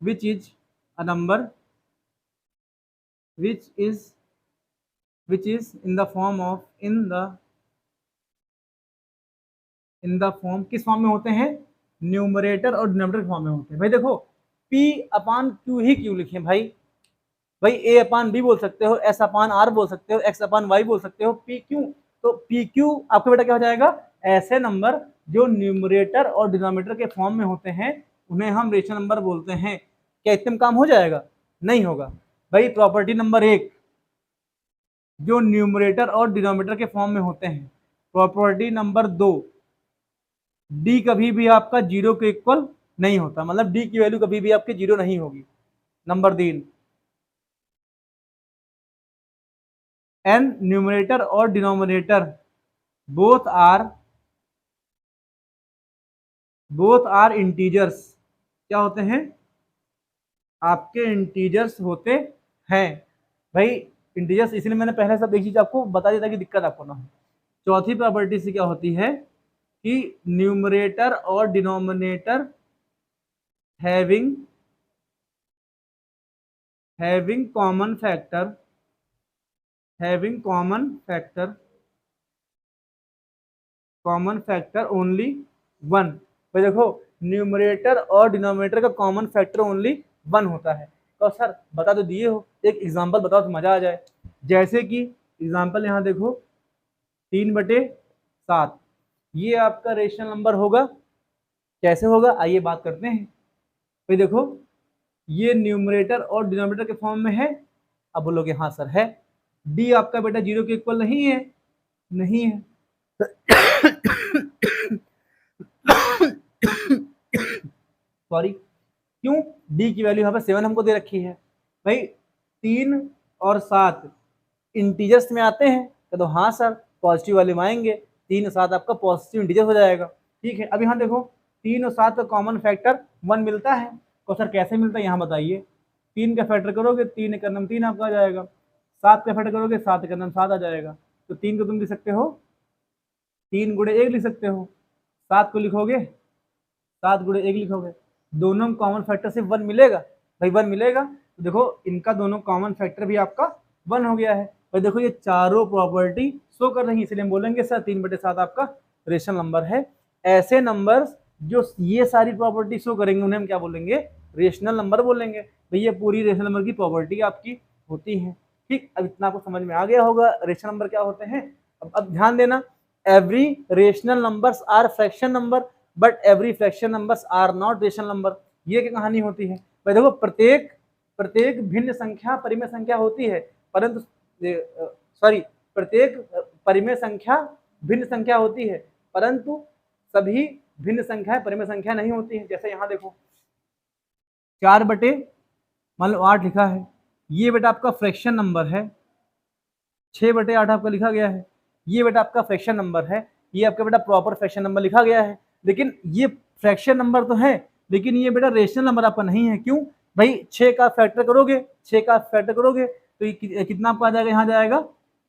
which is a number which is in the form of in the form किस फॉर्म में होते हैं, न्यूमरेटर और डिनोमिनेटर फॉर्म में होते हैं। भाई देखो P अपान क्यू ही क्यों लिखे भाई, भाई ए अपान बी बोल सकते हो, एस अपान आर बोल सकते हो, एक्स अपान वाई बोल सकते हो, पी क्यू। तो पी क्यू आपका बेटा क्या हो जाएगा, ऐसे नंबर जो न्यूमरेटर और डिनोमिनेटर के फॉर्म में होते हैं उन्हें हम रेशनल नंबर बोलते हैं। क्या इतने में काम हो जाएगा, नहीं होगा। भाई प्रॉपर्टी नंबर 1, जो न्यूमरेटर और डिनोमिनेटर के फॉर्म में होते हैं। प्रॉपर्टी नंबर 2, डी कभी भी आपका 0 के इक्वल नहीं होता, मतलब डी की वैल्यू कभी भी आपके 0 नहीं होगी। नंबर 3, एन न्यूमरेटर और डिनोमिनेटर बोथ आर इंटीजर्स, क्या होते हैं, आपके इंटीजर्स होते हैं। भाई इंटीजर्स इसलिए मैंने पहले सब एक चीज आपको बता दिया था कि दिक्कत आपको ना हो। चौथी प्रॉपर्टी से क्या होती है कि न्यूमरेटर और denominator having common factor only 1। भाई देखो न्यूमरेटर और डिनोमिनेटर का कॉमन फैक्टर ओनली 1 होता है। तो सर बता तो दिए हो, एक एग्जांपल बताओ तो मजा आ जाए। जैसे कि एग्जांपल यहाँ देखो 3/7, ये आपका रेशनल नंबर होगा। कैसे होगा आइए बात करते हैं। भाई देखो ये न्यूमरेटर और डिनोमिनेटर के फॉर्म में है। अब बोलोगे हाँ सर है। डी आपका बेटा 0 के इक्वल नहीं है, नहीं है। सॉरी, क्यों, डी की वैल्यू यहाँ पे 7 हमको दे रखी है। भाई 3 और 7 इंटीजर्स में आते हैं, तो हाँ सर पॉजिटिव वैल्यू में आएंगे। 3 और 7 आपका पॉजिटिव इंटीजर हो जाएगा। ठीक है, अब यहाँ देखो 3 और 7 का कॉमन फैक्टर 1 मिलता है। तो सर कैसे मिलता है यहाँ बताइए। 3 का फैक्टर करोगे 3 एक नम 3 आपका आ जाएगा, 7 का फैक्टर करोगे 7 एक नम 7 आ जाएगा। तो 3 को तुम लिख सकते हो 3 गुणे 1 लिख सकते हो, 7 को लिखोगे 7 गुणे 1 लिखोगे, दोनों कॉमन फैक्टर से 1 मिलेगा भाई, 1 मिलेगा। तो देखो इनका दोनों कॉमन फैक्टर भी आपका 1 हो गया है भाई। देखो ये चारों प्रॉपर्टी शो कर रही है, इसलिए हम बोलेंगे सर 3/7 आपका रेशनल नंबर है। ऐसे नंबर्स जो ये सारी प्रॉपर्टी शो करेंगे उन्हें हम क्या बोलेंगे, रेशनल नंबर बोलेंगे भाई। ये पूरी रेशनल नंबर की प्रॉपर्टी आपकी होती है। ठीक, अब इतना आपको समझ में आ गया होगा रेशनल नंबर क्या होते हैं। अब ध्यान देना, every rational numbers are fraction number but every fraction numbers are not rational number. ये क्या कहानी होती है भाई। देखो प्रत्येक भिन्न संख्या परिमेय संख्या होती है, परंतु प्रत्येक परिमेय संख्या भिन्न संख्या होती है, परंतु सभी भिन्न संख्याएं परिमेय संख्या नहीं होती है। जैसे यहाँ देखो 4 बटे मान लो 8 लिखा है, ये बेटा आपका फ्रैक्शन नंबर है। 6/8 आपका लिखा गया है, ये बेटा आपका फ्रैक्शन नंबर है। ये आपका बेटा प्रॉपर फ्रैक्शन नंबर लिखा गया है, लेकिन ये फ्रैक्शन नंबर तो है, लेकिन ये बेटा रेशनल नंबर आपका नहीं है। क्यों भाई, 6 का फैक्टर करोगे, 6 का फैक्टर करोगे तो ये कितना आपका आ जाएगा, यहाँ जाएगा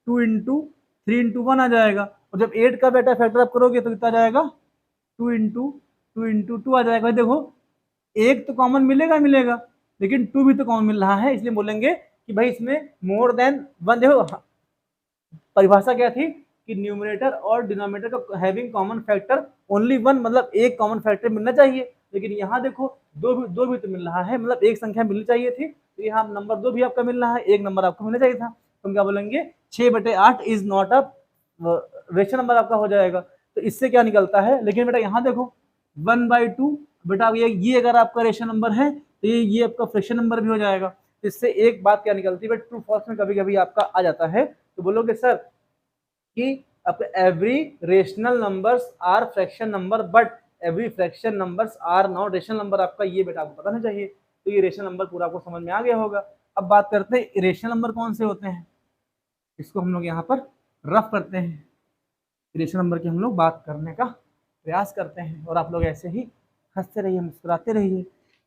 2 इंटू 3 इंटू 1 आ जाएगा। और जब 8 का बेटा फैक्टर आप करोगे तो कितना जाएगा 2 इंटू 2 आ जाएगा। देखो एक तो कॉमन मिलेगा, लेकिन 2 भी तो कॉमन मिल रहा है, इसलिए बोलेंगे कि भाई इसमें मोर देन 1। देखो परिभाषा क्या थी कि न्यूमरेटर और डिनोमिनेटर का हैविंग कॉमन फैक्टर ओनली 1, मतलब एक कॉमन फैक्टर मिलना चाहिए। लेकिन यहाँ देखो दो भी तो मिल रहा है, मतलब एक संख्या मिलनी चाहिए थी, तो यहाँ नंबर 2 भी आपका मिल रहा है, एक नंबर आपको मिलना चाहिए था। तो हम क्या बोलेंगे 6/8 is not a rational number आपका हो जाएगा। तो इससे क्या निकलता है, लेकिन बेटा यहाँ देखो 1/2 बेटा ये अगर आपका रेशनल नंबर है तो ये आपका फ्रैक्शन नंबर भी हो जाएगा। तो इससे एक बात क्या निकलती है, बट ट्रू फॉल्स में कभी कभी आपका आ जाता है। तो बोलोगे सर कि every rational numbers are fraction number but every fraction numbers are not rational number. आपका ये बेटा आपको पता नहीं चाहिए। तो ये रेशनल नंबर पूरा आपको समझ में आ गया होगा। अब बात करते हैं इरेशनल नंबर कौन से होते हैं, इसको हम लोग यहाँ पर रफ करते हैं। इरेशनल नंबर की हम लोग बात करने का प्रयास करते हैं, और आप लोग ऐसे ही हंसते रहिए, मुस्कुराते रहिए।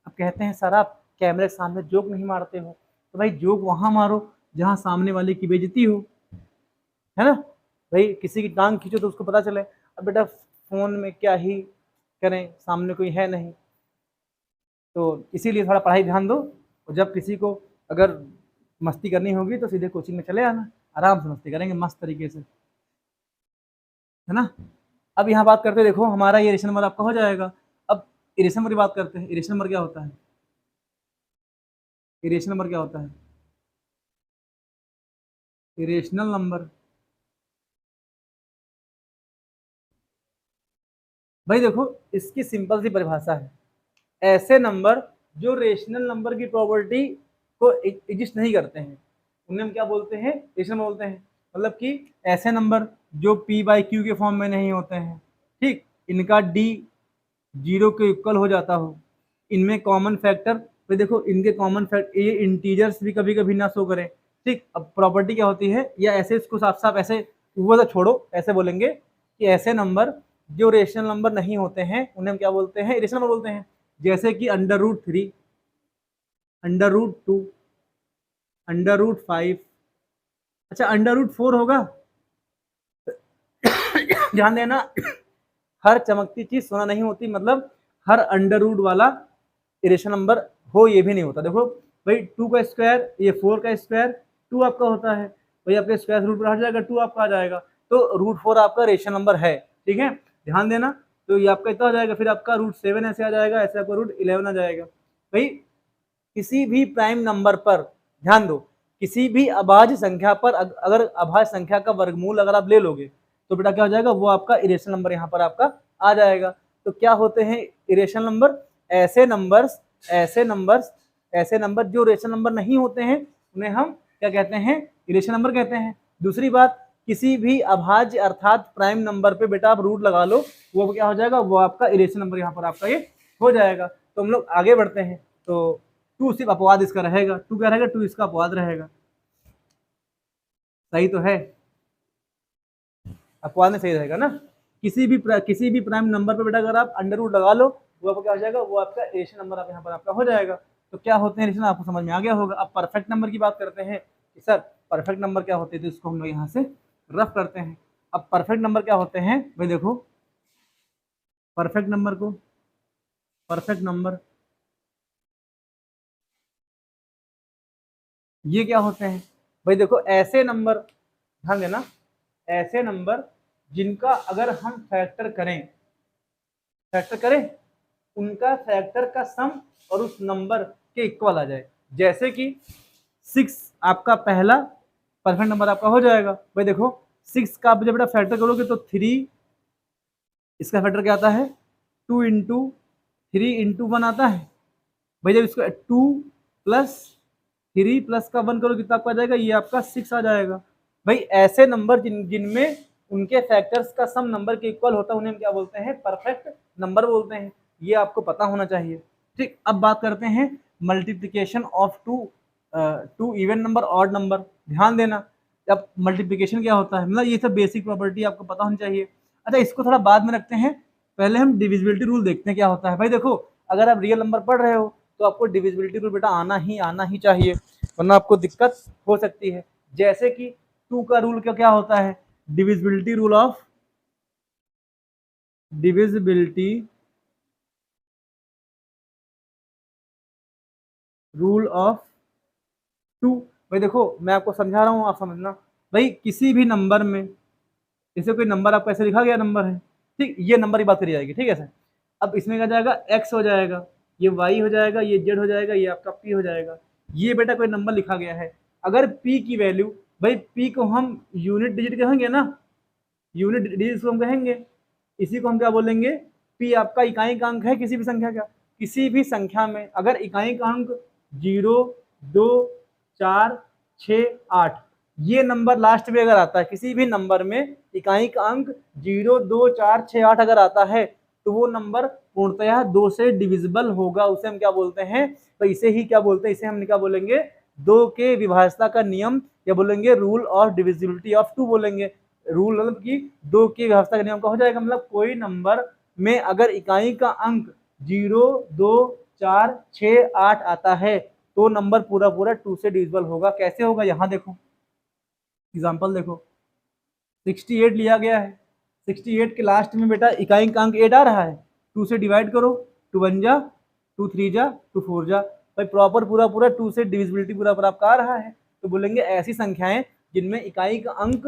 अब कहते हैं सर आप कैमरे के सामने जोक नहीं मारते हो, तो भाई जोक वहाँ मारो जहाँ सामने वाले की बेइज्जती हो, है ना भाई। किसी की टांग खींचो तो उसको पता चले। अब बेटा फोन में क्या ही करें, सामने कोई है नहीं, तो इसीलिए थोड़ा पढ़ाई ध्यान दो। और जब किसी को अगर मस्ती करनी होगी तो सीधे कोचिंग में चले आना, आराम से मस्ती करेंगे मस्त तरीके से, है ना। अब यहाँ बात करते देखो हमारा ये रेशनल नंबर आपका हो जाएगा। अब इरेशनल नंबर की बात करते हैं। इरेशनल नंबर क्या होता है, इरेशनल नंबर क्या होता है, इरेशनल नंबर भाई देखो इसकी सिंपल सी परिभाषा है, ऐसे नंबर जो रेशनल नंबर की प्रॉपर्टी को एग्जिस्ट नहीं करते हैं उन्हें हम क्या बोलते हैं, रेशनल बोलते हैं। मतलब कि ऐसे नंबर जो p/q के फॉर्म में नहीं होते हैं, ठीक, इनका d 0 के इक्वल हो जाता हो, इनमें कॉमन फैक्टर तो देखो इनके कॉमन फैक्टर ये इंटीजर्स भी कभी कभी ना शो करें। ठीक, अब प्रॉपर्टी क्या होती है, या ऐसे इसको साफ साफ ऐसे वो तो छोड़ो, ऐसे बोलेंगे कि ऐसे नंबर जो रेशनल नंबर नहीं होते हैं उन्हें हम क्या बोलते हैं, रेशनल नंबर बोलते हैं। जैसे कि √3, √2, √5, अच्छा √4 होगा। ध्यान देना हर चमकती चीज सोना नहीं होती, मतलब हर अंडर रूट वाला इरेशनल नंबर हो ये भी नहीं होता। देखो भाई 2 का स्क्वायर, ये 4 का स्क्वायर 2 आपका होता है भाई, आपके स्क्वायर रूट पर हट जाएगा 2 आपका आ जाएगा, तो √4 आपका रेशनल नंबर है। ठीक है, ध्यान देना। तो ये आपका इतना आ जाएगा, फिर आपका √7 ऐसे आ जाएगा, ऐसे आपका √11 आ जाएगा। भाई किसी भी प्राइम नंबर पर ध्यान दो, किसी भी अभाज्य संख्या पर अगर अभाज्य संख्या का वर्गमूल अगर आप ले लोगे तो बेटा क्या हो जाएगा, वो आपका इरेशनल नंबर यहाँ पर आपका आ जाएगा। तो क्या होते हैं इरेशनल नंबर, ऐसे नंबर जो रेशनल नंबर नहीं होते हैं उन्हें हम क्या कहते हैं, इरेशनल नंबर कहते हैं। दूसरी बात, किसी भी अभाज्य अर्थात प्राइम नंबर पे बेटा आप रूट लगा लो, वो क्या हो जाएगा, वो आपका इरेशनल नंबर यहाँ पर आपका ये हो जाएगा। तो हम लोग आगे बढ़ते हैं। तो 2 सिर्फ अपवाद इसका रहेगा, 2 क्या रहेगा, 2 इसका अपवाद रहेगा। सही तो है। अपवाद में सही रहेगा ना। किसी भी प्राइम नंबर पे बेटा अगर आप अंडर रूट लगा लो वो आपका क्या हो जाएगा, वो आपका रेशनल नंबर आप यहाँ पर आपका हो जाएगा। तो क्या होते हैं रेशनल, आपको समझ में आ गया होगा। अब परफेक्ट नंबर की बात करते हैं कि सर परफेक्ट नंबर क्या होते हैं, तो इसको हम लोग यहाँ से रफ करते हैं। अब परफेक्ट नंबर क्या होते हैं भाई, देखो परफेक्ट नंबर ये क्या होते हैं भाई, देखो ऐसे नंबर, ध्यान देना, ऐसे नंबर जिनका अगर हम फैक्टर करें उनका फैक्टर का सम और उस नंबर के इक्वल आ जाए। जैसे कि 6 आपका पहला परफेक्ट नंबर आपका हो जाएगा। भाई देखो 6 का आप जब बेटा फैक्टर करोगे तो 3, इसका फैक्टर क्या आता है 2 इंटू 3 इंटू 1 आता है। भाई जब इसको 2 प्लस 3 प्लस का 1 करो कितना आपका आ जाएगा, ये आपका 6 आ जाएगा। भाई ऐसे नंबर जिनमें उनके फैक्टर्स का सम नंबर के इक्वल होता है उन्हें हम क्या बोलते हैं, परफेक्ट नंबर बोलते हैं। ये आपको पता होना चाहिए। ठीक, अब बात करते हैं multiplication of two even number odd number. ध्यान देना, अब मल्टीप्लिकेशन क्या होता है, मतलब ये सब बेसिक प्रॉपर्टी आपको पता होनी चाहिए। अच्छा इसको थोड़ा बाद में रखते हैं, पहले हम डिविजिबिलिटी रूल देखते हैं क्या होता है। भाई देखो अगर आप रियल नंबर पढ़ रहे हो तो आपको डिविजिबिलिटी रूल बेटा आना ही चाहिए, वरना आपको दिक्कत हो सकती है। जैसे कि 2 का रूल क्या होता है, डिविजिबिलिटी रूल ऑफ टू। भाई देखो मैं आपको समझा रहा हूँ, आप समझना। भाई किसी भी नंबर में, जैसे कोई नंबर आपको ऐसे लिखा गया नंबर है, ठीक, ये नंबर की बात करी जाएगी, ठीक है सर। अब इसमें क्या जाएगा, x हो जाएगा, ये y हो जाएगा, ये z हो जाएगा, ये आपका p हो जाएगा। ये बेटा कोई नंबर लिखा गया है, अगर p की वैल्यू, भाई p को हम यूनिट डिजिट कहेंगे ना, यूनिट डिजिट को हम कहेंगे, इसी को हम क्या बोलेंगे, p आपका इकाई का अंक है किसी भी संख्या का। किसी भी संख्या में अगर इकाई का अंक 0, 2, 4, 6, 8 ये नंबर लास्ट में अगर आता है, किसी भी नंबर में इकाई का अंक 0, 2, 4, 6, 8 अगर आता है तो वो नंबर पूर्णतः 2 से डिविजिबल होगा। उसे हम क्या बोलते हैं, तो इसे ही क्या बोलते हैं, इसे हम क्या बोलेंगे, 2 के विभाज्यता का नियम, या बोलेंगे रूल ऑफ डिविजिबिलिटी ऑफ 2 बोलेंगे। रूल मतलब कि 2 के विभाज्यता का नियम का हो जाएगा, मतलब कोई नंबर में अगर इकाई का अंक 0, 2, 4, 6, 8 आता है तो नंबर पूरा 2 से डिविजिबल होगा। कैसे होगा, यहाँ देखो एग्जाम्पल देखो, 68 लिया गया है, 68 के लास्ट में बेटा इकाई का अंक 8 आ रहा है, 2 से डिवाइड करो, 2 1 जा, 2 3 जा, 2 4 जा, भाई प्रॉपर पूरा 2 से डिविजिबिलिटी पूरा आपका आ रहा है। तो बोलेंगे ऐसी संख्याएं जिनमें इकाई का अंक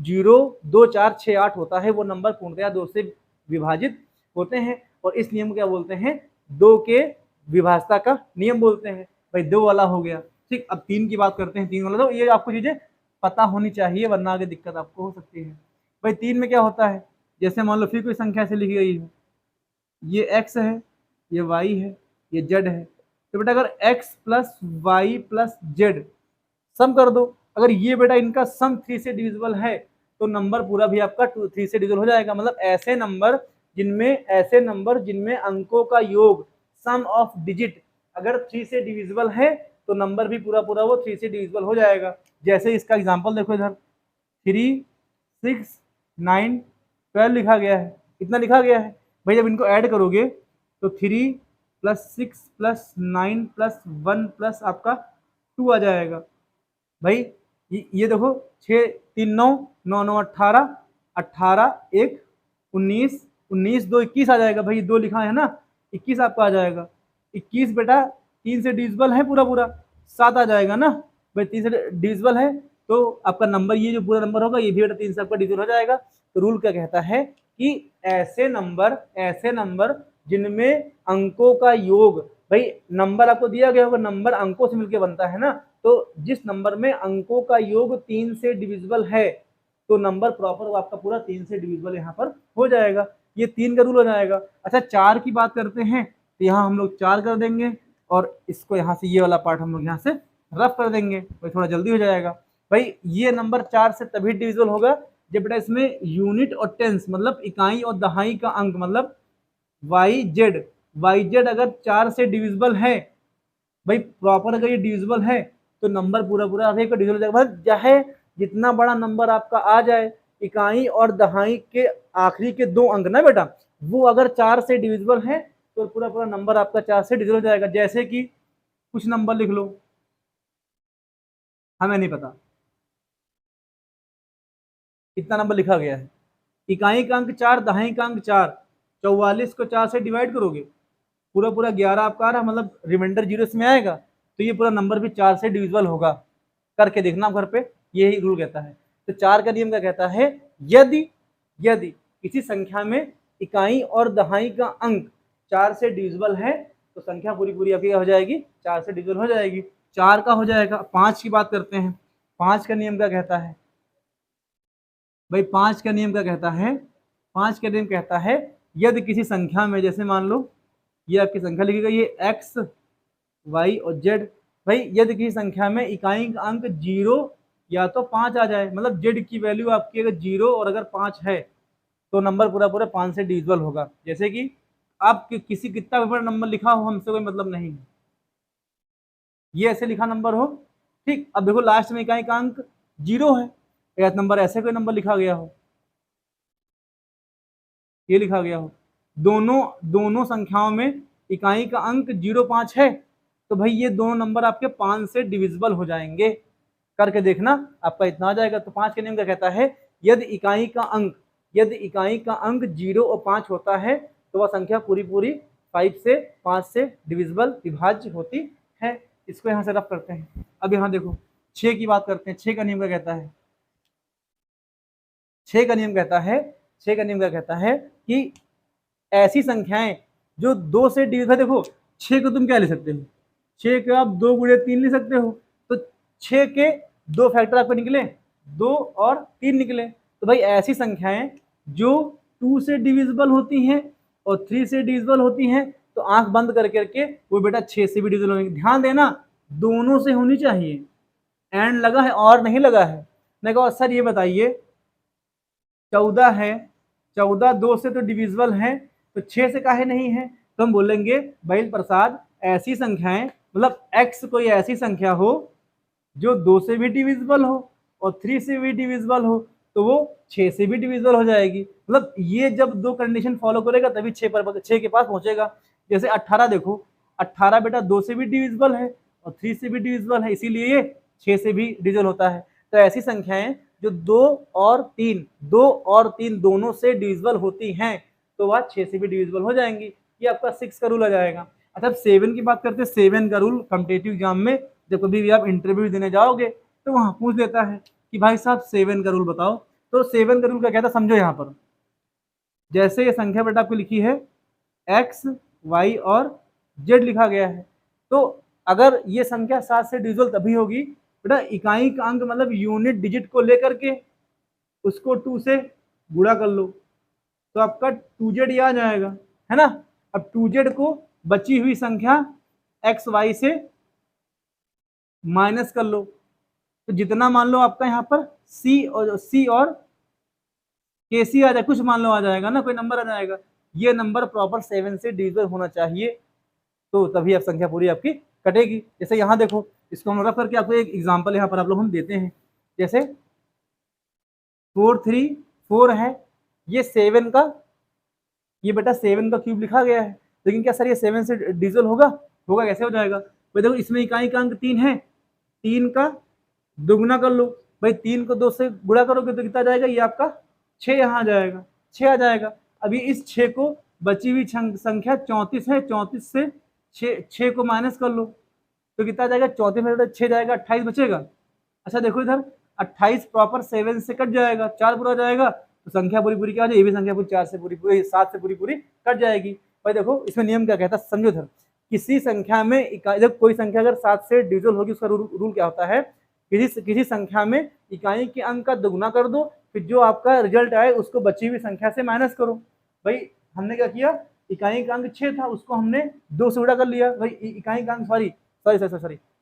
0, 2, 4, 6, 8 होता है वो नंबर पूर्णतया 2 से विभाजित होते हैं, और इस नियम को क्या बोलते हैं, 2 के विभाज्यता का नियम बोलते हैं। भाई 2 वाला हो गया। ठीक, अब 3 की बात करते हैं। 3 वाला, तो ये आपको चीजें पता होनी चाहिए वरना आगे दिक्कत आपको हो सकती है। भाई 3 में क्या होता है, जैसे मान लो फिर कोई संख्या से लिखी गई है, ये x है, ये y है, ये z है, तो बेटा अगर x plus y plus z sum कर दो, अगर ये बेटा इनका सम 3 से डिविजिबल है तो नंबर पूरा भी आपका 3 से डिविजिबल हो जाएगा। मतलब ऐसे नंबर जिनमें अंकों का योग सम ऑफ डिजिट अगर 3 से डिविजिबल है तो नंबर भी पूरा वो 3 से डिविजिबल हो जाएगा। जैसे इसका एग्जांपल देखो इधर, 3, 6, 9, 12 लिखा गया है, इतना लिखा गया है। भाई जब इनको ऐड करोगे तो 3 प्लस 6 प्लस 9 प्लस 1 प्लस आपका 2 आ जाएगा। भाई ये देखो 6, 3, 9, 9, 9, 18, 18, 1, 19, 19, 2, 21 आ जाएगा। भाई 2 लिखा है ना, 21 आपका आ जाएगा। 21 बेटा 3 से डिविजिबल है पूरा 7 आ जाएगा ना। भाई 3 से डिविजिबल है तो आपका नंबर, ये जो पूरा नंबर होगा ये भी बेटा 3 से आपका डिविजिबल हो जाएगा। तो रूल क्या कहता है कि ऐसे नंबर जिनमें अंकों का योग, भाई नंबर आपको दिया गया होगा, नंबर अंकों से मिलकर बनता है ना, तो जिस नंबर में अंकों का योग 3 से डिविजिबल है तो नंबर प्रॉपर आपका पूरा 3 से डिविजिबल यहाँ पर हो जाएगा। ये 3 का रूल हो जाएगा। अच्छा 4 की बात करते हैं, तो यहाँ हम लोग 4 कर देंगे और इसको यहाँ से ये वाला पार्ट हम लोग यहाँ से रफ कर देंगे, भाई थोड़ा जल्दी हो जाएगा। भाई ये नंबर 4 से तभी डिविजिबल होगा जब बेटा इसमें यूनिट और टेंस मतलब इकाई और दहाई का अंक मतलब वाई जेड अगर 4 से डिविजिबल है, भाई प्रॉपर अगर ये डिविजिबल है तो नंबर पूरा डिविजिबल हो जाएगा। चाहे जितना बड़ा नंबर आपका आ जाए, इकाई और दहाई के आखिरी के 2 अंक ना बेटा, वो अगर 4 से डिविजिबल है तो पूरा पूरा नंबर आपका 4 से डिविजिबल हो जाएगा। जैसे कि कुछ नंबर लिख लो, हमें नहीं पता कितना नंबर लिखा गया है। इकाई का अंक 4, दहाई का अंक 4, 44 को 4 से डिवाइड करोगे, पूरा पूरा 11 आपका आ रहा, मतलब रिमाइंडर जीरो इसमें आएगा, तो ये पूरा नंबर भी 4 से डिविजिबल होगा। करके देखना घर पे, यही रूल कहता है। तो 4 का नियम क्या कहता है, यदि यदि किसी संख्या में इकाई और दहाई का अंक 4 से डिविजिबल है तो संख्या पूरी पूरी आपकी हो जाएगी, 4 से डिविजिबल हो जाएगी। 4 का हो जाएगा। 5 की बात करते हैं। 5 का नियम क्या कहता है भाई, 5 का नियम क्या कहता है, 5 का नियम कहता है यदि किसी संख्या में, जैसे मान लो ये आपकी संख्या लिखी गई है एक्स वाई और जेड, भाई यदि किसी संख्या में इकाई का अंक 0 या तो 5 आ जाए, मतलब जेड की वैल्यू आपकी अगर 0 और अगर 5 है तो नंबर पूरा पूरा 5 से डिविजिबल होगा। जैसे कि आप किसी कितना बड़ा नंबर लिखा हो, हमसे कोई मतलब नहीं है, ये ऐसे लिखा नंबर हो, ठीक। अब देखो लास्ट में इकाई का अंक 0 है, या नंबर ऐसे कोई नंबर लिखा गया हो, ये लिखा गया हो, दोनों दोनों संख्याओं में इकाई का अंक 0,5 है, तो भाई ये दोनों नंबर आपके 5 से डिविजिबल हो जाएंगे। करके देखना आपका इतना आ जाएगा। तो 5 के नियम का कहता है यदि इकाई का अंक 0 और 5 होता है तो वह संख्या पूरी पूरी 5 से डिविजिबल विभाज्य होती है। इसको यहाँ से रफ करते हैं। अब यहाँ देखो 6 की बात करते हैं। 6 का नियम क्या कहता है, 6 का नियम कहता है, 6 का नियम क्या कहता है कि ऐसी संख्याएं जो 2 से डिविजिबल, देखो 6 को तुम क्या ले सकते हो, 6 को आप 2 गुणे 3 ले सकते हो, तो 6 के 2 फैक्टर आपको निकले, 2 और 3 निकले। तो भाई ऐसी संख्याएं जो 2 से डिविजिबल होती हैं और 3 से डिविजिबल होती हैं, तो आंख बंद कर करके वो बेटा 6 से भी डिविजिबल होंगे। ध्यान देना दोनों से होनी चाहिए, एंड लगा है और नहीं लगा है। मैं कहा सर ये बताइए 14 है, 14 2 से तो डिविजिबल है, तो 6 से काहे नहीं है, तो हम बोलेंगे भाई प्रसाद ऐसी संख्याएं, मतलब x कोई ऐसी संख्या हो जो 2 से भी डिविजिबल हो और 3 से भी डिविजिबल हो, तो वो 6 से भी डिविजिबल हो जाएगी। मतलब ये जब 2 कंडीशन फॉलो करेगा तभी 6 के पास पहुंचेगा। जैसे 18 देखो, 18 बेटा 2 से भी डिविजिबल है और 3 से भी डिविजिबल है, इसीलिए ये 6 से भी डिविजिबल होता है। तो ऐसी संख्याएं जो 2 और 3 दोनों से डिविजिबल होती हैं तो वह 6 से भी डिविजिबल हो जाएंगी। ये आपका 6 का रूल आ जाएगा। अच्छा 7 की बात करते हैं। 7 का रूल कॉम्पिटिटिव एग्जाम में जब कभी भी आप इंटरव्यू देने जाओगे तो वहां पूछ लेता है कि भाई साहब 7 का रूल बताओ। तो 7 का रूल क्या कहता है समझो। यहाँ पर जैसे ये संख्या बेटा आपको लिखी है एक्स वाई और जेड लिखा गया है, तो अगर ये संख्या 7 से डिविजिबल तभी होगी बेटा इकाई का अंक मतलब यूनिट डिजिट को लेकर के उसको 2 से गुणा कर लो, तो आपका 2z ये आ जाएगा, है ना। अब 2z को बची हुई संख्या एक्स वाई से माइनस कर लो, तो जितना मान लो आपका यहाँ पर c और के सी आ जाए, कुछ मान लो आ जाएगा ना, कोई नंबर आ जाएगा। ये नंबर प्रॉपर 7 से डिविजिबल होना चाहिए, तो तभी आप संख्या पूरी आपकी कटेगी। जैसे यहाँ देखो, इसको हम रफ करके आपको एक एग्जांपल यहाँ पर आप लोग हम देते हैं। जैसे 4 3 4 है, ये 7 का, ये बेटा 7 का क्यूब लिखा गया है, लेकिन क्या सर ये 7 से डिविजिबल होगा? होगा, कैसे हो जाएगा भाई? देखो इसमें इकाई का अंक 3 है, 3 का दुगुना कर लो भाई, 3 को 2 से गुणा करोगे तो कितना जाएगा, ये आपका 6 यहाँ आ जाएगा, 6 आ जाएगा। अभी इस 6 को बची हुई संख्या 34 है, 34 से 6 को माइनस कर लो तो कितना जाएगा, 34 में 6 जाएगा, 28 बचेगा। अच्छा देखो इधर 28 प्रॉपर 7 से कट जाएगा, 4 पूरा जाएगा, तो संख्या पूरी पूरी क्या हो जाएगी, ये भी संख्या पूरी 4 से पूरी पूरी 7 से पूरी पूरी कट जाएगी। भाई देखो इसमें नियम क्या कहता है समझो। इधर किसी संख्या में इकाई, कोई संख्या अगर 7 से डिविजिबल होगी उसका रूल क्या होता है, किसी संख्या में इकाई के अंक का दुगुना कर दो, फिर जो आपका रिजल्ट आए उसको बची हुई संख्या से माइनस करो। भाई हमने क्या किया, इकाई का अंक 6 था, उसको हमने 2 से गुणा कर लिया। भाई इकाई का अंक सॉरी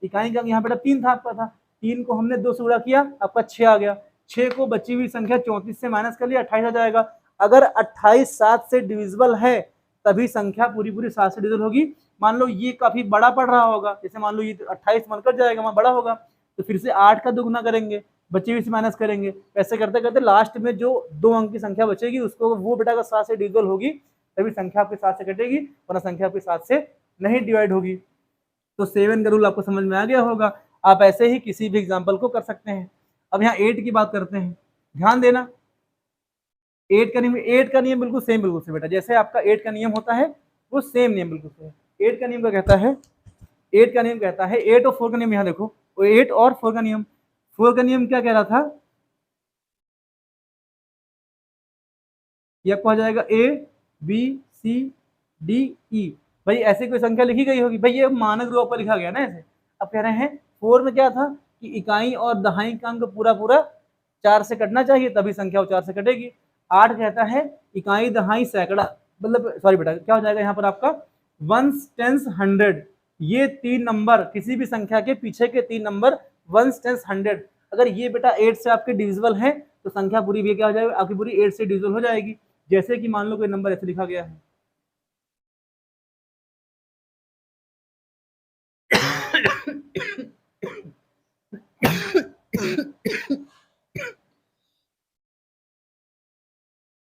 इकाई का अंक यहाँ पे 3 था आपका, था 3 को हमने 2 से गुणा किया, आपका 6 आ गया। 6 को बची हुई संख्या 34 से माइनस कर लिया, 28 आ जाएगा। अगर 28 7 से डिविजिबल है तभी संख्या पूरी पूरी 7 से डिविजिबल होगी। मान लो ये काफी बड़ा पड़ रहा होगा, जैसे मान लो ये 28 बनकर जाएगा, वहां बड़ा होगा, तो फिर से 8 का दुगुना करेंगे, बची हुई से माइनस करेंगे, ऐसे करते करते लास्ट में जो 2 अंक की संख्या बचेगी उसको वो बेटा अगर 7 से डिविजिबल होगी तभी संख्या आपके 7 से कटेगी, वरना संख्या आपके 7 से नहीं डिवाइड होगी। तो 7 का रूल आपको समझ में आ गया होगा। आप ऐसे ही किसी भी एग्जाम्पल को कर सकते हैं। अब यहाँ 8 की बात करते हैं, ध्यान देना 8 का नियम बिल्कुल से बेटा, जैसे आपका 8 का नियम होता है वो सेम नियम बिल्कुल से 8 का नियम का कहता है, 8 का नियम कहता है 8 और 4 का नियम, यहाँ देखो 8 और 4 का नियम, 4 का नियम क्या कह रहा था, ये आपको आ जाएगा A B C D E। भाई ऐसे कोई संख्या लिखी गई होगी, भाई ये मानक रूप पर लिखा गया ना ऐसे। अब कह रहे हैं 4 में क्या था कि इकाई और दहाई का अंक पूरा पूरा 4 से कटना चाहिए तभी संख्या वो 4 से कटेगी। 8 कहता है इकाई दहाई सैकड़ा, मतलब सॉरी बेटा क्या हो जाएगा यहाँ पर आपका वंस टेंस 100, ये 3 नंबर किसी भी संख्या के पीछे के 3 नंबर वंस टेंस 100, अगर ये बेटा 8 से आपके डिविजिबल है तो संख्या पूरी भी क्या हो जाएगी आपकी पूरी 8 से डिविजिबल हो जाएगी। जैसे कि मान लो कोई नंबर ऐसे लिखा गया है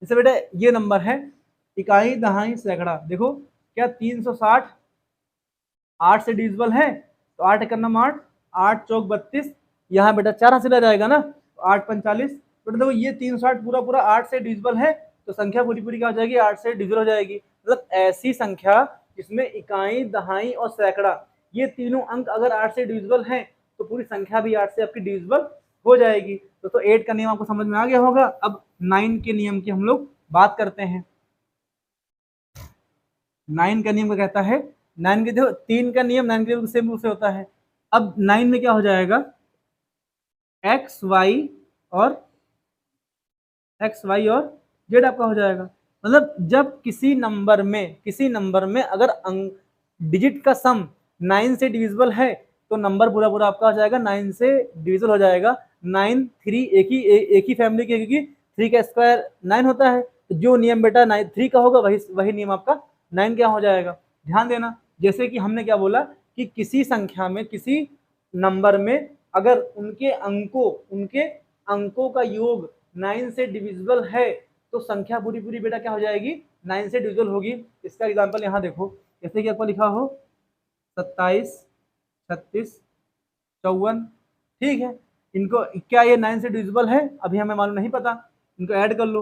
जैसे बेटा ये नंबर है इकाई दहाई सैकड़ा, देखो क्या 360 8 से डिविजिबल है तो 8 एक नंबर 8, 8 चौक 32, यहाँ बेटा 4 हासिल आ जाएगा ना, तो 8 45, बेटा देखो ये 360 पूरा पूरा 8 से डिविजिबल है तो संख्या पूरी पूरी क्या हो जाएगी 8 से डिविजिबल हो जाएगी। मतलब ऐसी संख्या जिसमें इकाई दहाई और सैकड़ा ये तीनों अंक अगर 8 से डिविजिबल हैं तो पूरी संख्या भी 8 से आपकी डिविजिबल हो जाएगी। तो 8 का नियम आपको समझ में आ गया होगा। अब 9 के नियम की हम लोग बात करते हैं। 9 का नियम क्या कहता है, 9 के देखो 3 का नियम 9 के सेम रूप से होता है। अब 9 में क्या हो जाएगा एक्स वाई और जेड आपका हो जाएगा। मतलब जब किसी नंबर में अगर डिजिट का सम 9 से डिविजिबल है तो नंबर पूरा पूरा आपका हो जाएगा 9 से डिविजिबल हो जाएगा। 9 3 एक ही फैमिली के, क्योंकि 3 का स्क्वायर 9 होता है, तो जो नियम बेटा 3 का होगा वही नियम आपका 9 क्या हो जाएगा। ध्यान देना जैसे कि हमने क्या बोला कि किसी संख्या में किसी नंबर में अगर उनके अंकों का योग 9 से डिविजिबल है तो संख्या पूरी पूरी बेटा क्या हो जाएगी 9 से डिविजिबल होगी। इसका एग्जांपल यहाँ देखो, जैसे कि आपको लिखा हो 27 36 54, ठीक है, इनको क्या ये 9 से डिविजिबल है अभी हमें मालूम नहीं पता, इनको ऐड कर लो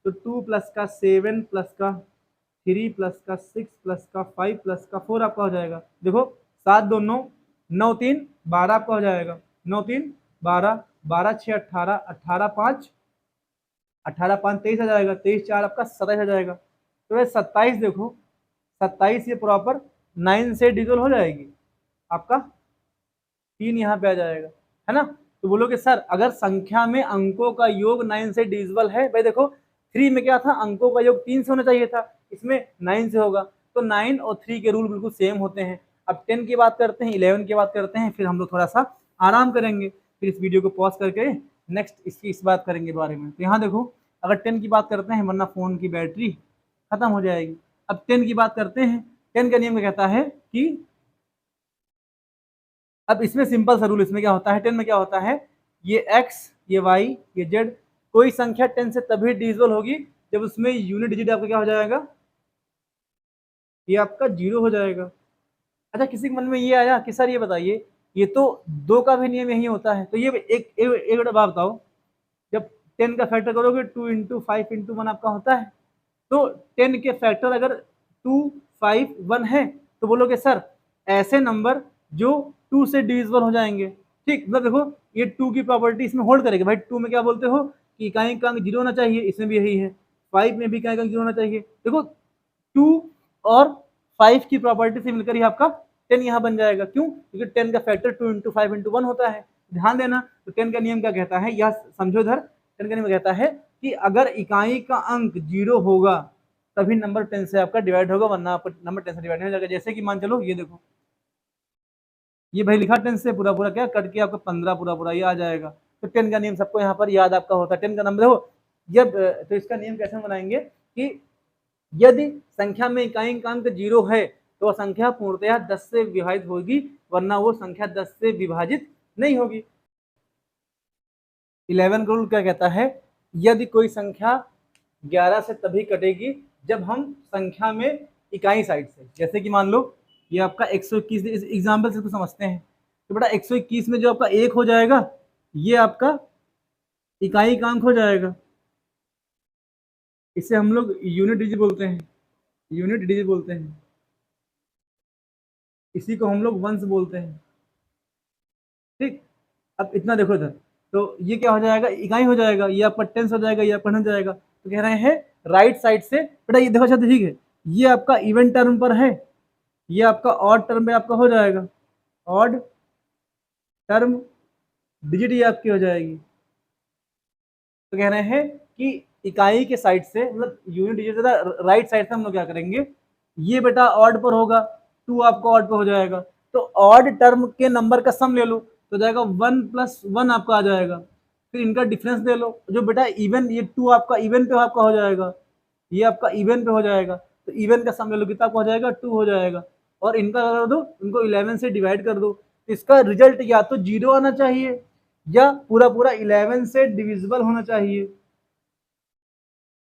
तो 2 प्लस का 7 प्लस का 3 प्लस का 6 प्लस का 5 प्लस का 4 आपका हो जाएगा। देखो 7 2 9 9 3 12 आपका हो जाएगा, 9 3 12 12 6 18 18 5 18 5 23 आ जाएगा, 23 4 आपका 27 आ जाएगा। तो ये 27 देखो 27 ये प्रॉपर 9 से डिविजिबल हो जाएगी, आपका 3 यहाँ पे आ जाएगा, है ना। तो बोलोगे सर अगर संख्या में अंकों का योग 9 से डिविजिबल है, भाई देखो 3 में क्या था अंकों का योग 3 से होना चाहिए था, इसमें 9 से होगा, तो 9 और 3 के रूल बिल्कुल सेम होते हैं। अब 10 की बात करते हैं, 11 की बात करते हैं, फिर हम लोग थोड़ा सा आराम करेंगे, फिर इस वीडियो को पॉज करके नेक्स्ट इस बात करेंगे बारे में। तो यहाँ देखो अगर 10 की बात करते हैं वरना फ़ोन की बैटरी खत्म हो जाएगी। अब 10 की बात करते हैं, 10 का नियम कहता है कि अब इसमें सिंपल सा रूल, इसमें क्या होता है 10 में क्या होता है, ये x ये y ये z, कोई संख्या 10 से तभी डिविजिबल होगी जब उसमें यूनिट डिजिट आपका क्या हो जाएगा, ये आपका 0 हो जाएगा। अच्छा किसी के मन में ये आया कि सर ये बताइए ये तो 2 का भी नियम यही होता है, तो ये एक बात बताओ, जब 10 का फैक्टर करोगे 2 इंटू 5 इंटू 1 आपका होता है, तो 10 के फैक्टर अगर 2 5 1 है तो बोलोगे सर ऐसे नंबर जो 2 से डिविजिबल हो जाएंगे, ठीक। मतलब देखो ये 2 की प्रॉपर्टी इसमें होल्ड करेगी, भाई 2 में क्या बोलते हो कि इकाई का अंक 0 होना चाहिए, इसमें भी यही है, 5 में भी इकाई का अंक 0 होना चाहिए। देखो 2 और 5 की प्रॉपर्टी से मिलकर ही आपका 10 यहाँ बन जाएगा, क्यों, क्योंकि 10 का फैक्टर 2 इंटू 5 इंटू 1 होता है। ध्यान देना, तो 10 का नियम क्या कहता है, यह समझो इधर, 10 का नियम कहता है कि अगर इकाई का अंक 0 होगा तभी नंबर 10 से आपका डिवाइड होगा, वरना आपका नंबर 10 से डिवाइड नहीं हो जाएगा। जैसे कि मान चलो ये देखो ये भाई लिखा 10 से पूरा पूरा क्या कट के आपका 15 पूरा पूरा ये आ जाएगा। तो 10 का नियम सबको यहाँ पर याद आपका होता है, 10 का नंबर देखो जब, तो इसका नियम कैसे बनाएंगे कि यदि संख्या में इकाई का अंक 0 है तो वह संख्या पूर्णतया 10 से विभाजित होगी, वरना वो संख्या 10 से विभाजित नहीं होगी। 11 का रूल क्या कहता है, यदि कोई संख्या 11 से तभी कटेगी जब हम संख्या में इकाई साइड से, जैसे कि मान लो ये आपका 121, इस एग्जाम्पल से तो समझते हैं, तो बेटा 121 में जो आपका 1 हो जाएगा ये आपका इकाई अंक हो जाएगा, इसे हम लोग यूनिट डिजिट बोलते हैं, यूनिट डिजिट बोलते हैं, इसी को हम लोग वंश बोलते हैं। ठीक, अब इतना देखो इधर, तो ये क्या हो जाएगा, इकाई हो जाएगा, ये आपका टेंस हो जाएगा, ये आपका हो जाएगा। तो कह रहे हैं राइट साइड से, बेटा ये देखो अच्छा ठीक है, ये आपका इवन टर्म पर है, ये आपका ऑड टर्म में आपका हो जाएगा, ऑड टर्म डिजिट ये आपकी हो जाएगी। तो कह रहे हैं कि इकाई के साइड से, मतलब यूनिट डिजिट राइट साइड से हम लोग क्या करेंगे, ये बेटा ऑड पर होगा, 2 आपका ऑड पर हो जाएगा, तो ऑड टर्म के नंबर का सम ले लो तो जाएगा 1 + 1 आपका आ जाएगा, फिर इनका डिफरेंस दे लो, जो बेटा इवन, ये 2 आपका इवन पे आपका हो जाएगा, ये आपका इवन पे हो जाएगा, तो इवन का सम ले लो कितना हो जाएगा, 2 हो जाएगा, और इनका कर दो, इनको 11 से डिवाइड कर दो, तो इसका रिजल्ट या तो 0 आना चाहिए या पूरा पूरा 11 से डिविजिबल होना चाहिए,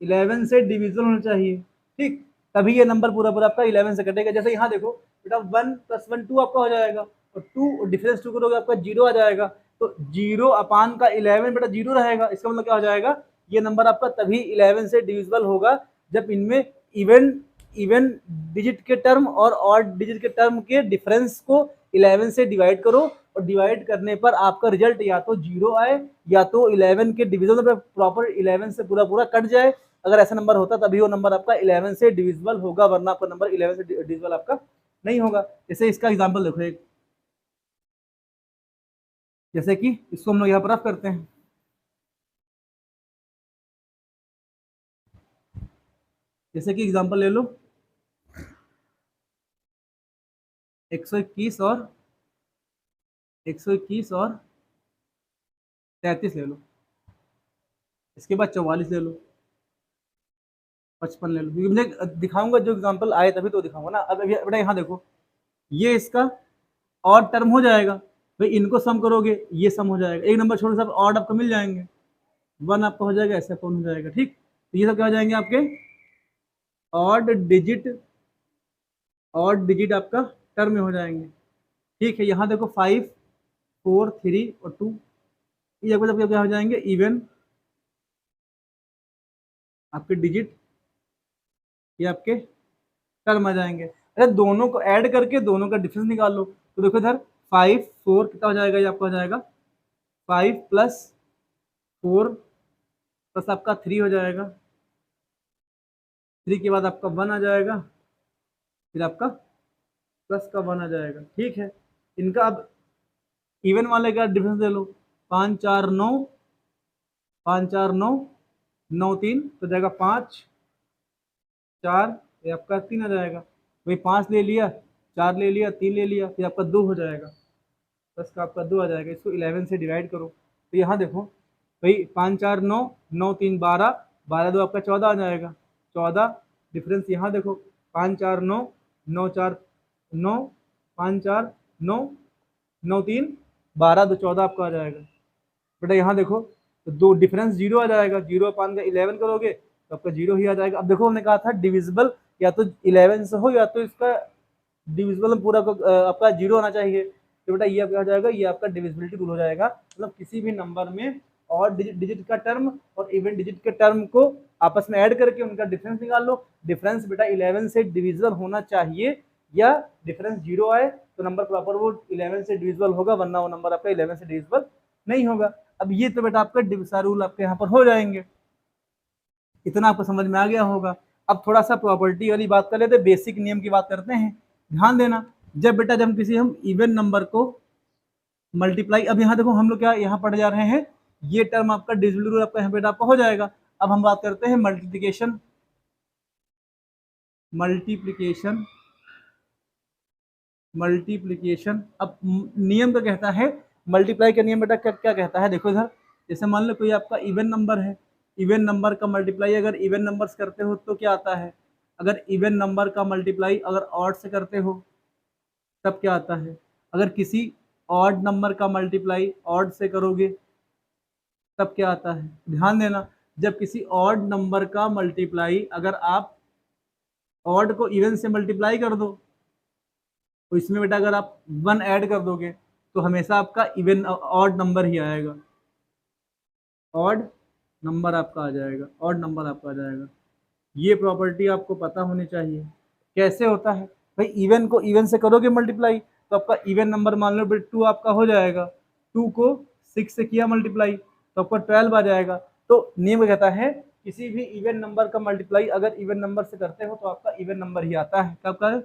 11 से डिविजिबल होना चाहिए। ठीक, तभी ये नंबर पूरा पूरा आपका 11 से कटेगा। जैसे यहाँ देखो बेटा 1 + 1 2 आपका हो जाएगा, और 2 डिफरेंस 2 करोगे आपका 0 आ जाएगा, तो 0 अपान का 11 बेटा 0 रहेगा, इसका मतलब क्या हो जाएगा, ये नंबर आपका तभी 11 से डिविजिबल होगा जब इनमें इवन इवन डिजिट के टर्म और ऑड डिजिट के टर्म के डिफरेंस को 11 से डिवाइड करो, और डिवाइड करने पर आपका रिजल्ट या तो 0 आए या तो 11 के डिविजन में प्रॉपर 11 से पूरा पूरा कट जाए। अगर ऐसा नंबर होता तभी वो नंबर आपका 11 से डिविजिबल होगा, वरना आपका नंबर 11 से डिविजिबल आपका नहीं होगा। जैसे इसका एग्जांपल देखो एक, जैसे कि इसको हम लोग यहाँ पर रफ करते हैं, जैसे कि एग्जांपल ले लो 121 और 33 ले लो, इसके बाद 44 ले लो, 55 ले लो, क्योंकि मुझे दिखाऊंगा जो एग्जांपल आए तभी तो दिखाऊंगा ना। अब बेटा यहाँ देखो, ये इसका और टर्म हो जाएगा, भाई इनको सम करोगे ये सम हो जाएगा, एक नंबर छोड़ सब ऑड आपको मिल जाएंगे, 1 आपका हो जाएगा, ऐसे फोन हो जाएगा। ठीक, तो ये सब क्या हो जाएंगे आपके ऑड डिजिट, ऑड डिजिट आपका टर्म में हो जाएंगे। ठीक है, यहाँ देखो 5 4 3 और 2, ये जब क्या हो जाएंगे, इवन आपके डिजिट, ये आपके टर्म आ जाएंगे। अरे दोनों को ऐड करके दोनों का डिफरेंस निकाल लो, तो देखो इधर 5 4 कितना हो जाएगा, ये आपका हो जाएगा 5 + 4 + आपका 3 हो जाएगा, 3 के बाद आपका 1 आ जाएगा, फिर आपका प्लस का 1 आ जाएगा। ठीक है, इनका अब इवन वाले का डिफरेंस ले लो, 5 4 9, 5 4 9 9 3 तो जाएगा 5 4, ये आपका 3 आ जाएगा, भाई 5 ले लिया, 4 ले लिया, 3 ले लिया, फिर आपका 2 हो जाएगा, प्लस का आपका 2 आ जाएगा, इसको 11 से डिवाइड करो, तो यहाँ देखो भाई 5 4 9 9 3 12, 12 2 आपका 14 आ जाएगा, 14 डिफरेंस यहाँ देखो 5 4 9 9 4 9 5 4 9 9 3 12 2 14 आपका आ जाएगा। बेटा यहाँ देखो तो दो डिफरेंस 0 आ जाएगा, 0 अपान का 11 करोगे तो आपका 0 ही आ जाएगा। अब देखो हमने कहा था डिविजिबल या तो 11 से हो या तो इसका डिविजिबल पूरा आपका 0 आना चाहिए, तो बेटा ये क्या हो जाएगा, ये आपका डिविजिबिलिटी रूल हो जाएगा, मतलब किसी भी नंबर में और डिजिट का टर्म और इवन डिजिट के टर्म को आपस में ऐड करके उनका डिफरेंस निकाल लो, डिफरेंस बेटा 11 से डिविजिबल होना चाहिए, या डिफरेंस 0 आए तो नंबर प्रॉपर वो 11 से डिविजिबल होगा, वरना वो नंबर आपका 11 से डिविजिबल नहीं होगा। अब ये तो बेटा आपका डिविजन रूल आपके यहाँ पर हो जाएंगे, इतना आपको समझ में आ गया होगा। अब थोड़ा सा प्रॉपर्टी वाली बात कर लेते, बेसिक नियम की बात करते हैं। ध्यान देना, जब बेटा जब किसी हम इवन नंबर को मल्टीप्लाई, अब यहाँ देखो हम लोग क्या यहाँ पढ़ जा रहे हैं, ये टर्म आपका डिविजिबल रूल आपका यहाँ बेटा आपका हो जाएगा। अब हम बात करते हैं मल्टीप्लिकेशन, मल्टीप्लिकेशन मल्टीप्लिकेशन। अब नियम का कहता है, मल्टीप्लाई का नियम बेटा क्या क्या कहता है, देखो इधर, जैसे मान लो कोई आपका इवन नंबर है, इवन नंबर का मल्टीप्लाई अगर इवन नंबर्स करते हो तो क्या आता है, अगर इवन नंबर का मल्टीप्लाई अगर ऑड से करते हो तब क्या आता है, अगर किसी ऑड नंबर का मल्टीप्लाई ऑड से करोगे तब क्या आता है, ध्यान देना, जब किसी ऑड नंबर का मल्टीप्लाई, अगर आप ऑड को इवन से मल्टीप्लाई कर दो तो इसमें बेटा अगर आप 1 ऐड कर दोगे तो हमेशा आपका इवन ऑड नंबर ही आएगा, ऑड नंबर आपका आ जाएगा, ऑड नंबर आपका आ जाएगा। ये प्रॉपर्टी आपको पता होनी चाहिए। कैसे होता है भाई, इवन को इवन से करोगे मल्टीप्लाई तो आपका इवन नंबर मान लो 2 आपका हो जाएगा, 2 को 6 से किया मल्टीप्लाई तो आपका 12 आ जाएगा। तो नियम कहता है किसी भी इवन नंबर का मल्टीप्लाई अगर इवन नंबर से करते हो तो आपका इवन नंबर ही आता है। कब का,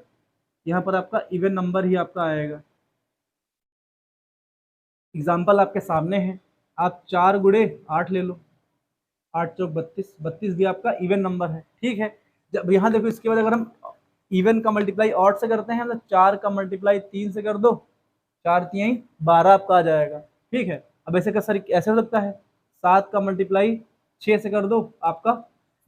यहाँ पर आपका इवन नंबर ही आपका आएगा। एग्जाम्पल आपके सामने है, आप 4 गुणे 8 ले लो, 8 चौक 32, 32 भी आपका इवन नंबर है, ठीक है। जब यहाँ देखो इसके बाद अगर हम इवन का मल्टीप्लाई ऑड से करते हैं तो 4 का मल्टीप्लाई 3 से कर दो, 4 3 12 आपका आ जाएगा, ठीक है। अब ऐसे का सर ऐसे हो सकता है, 7 का मल्टीप्लाई 6 से कर दो, आपका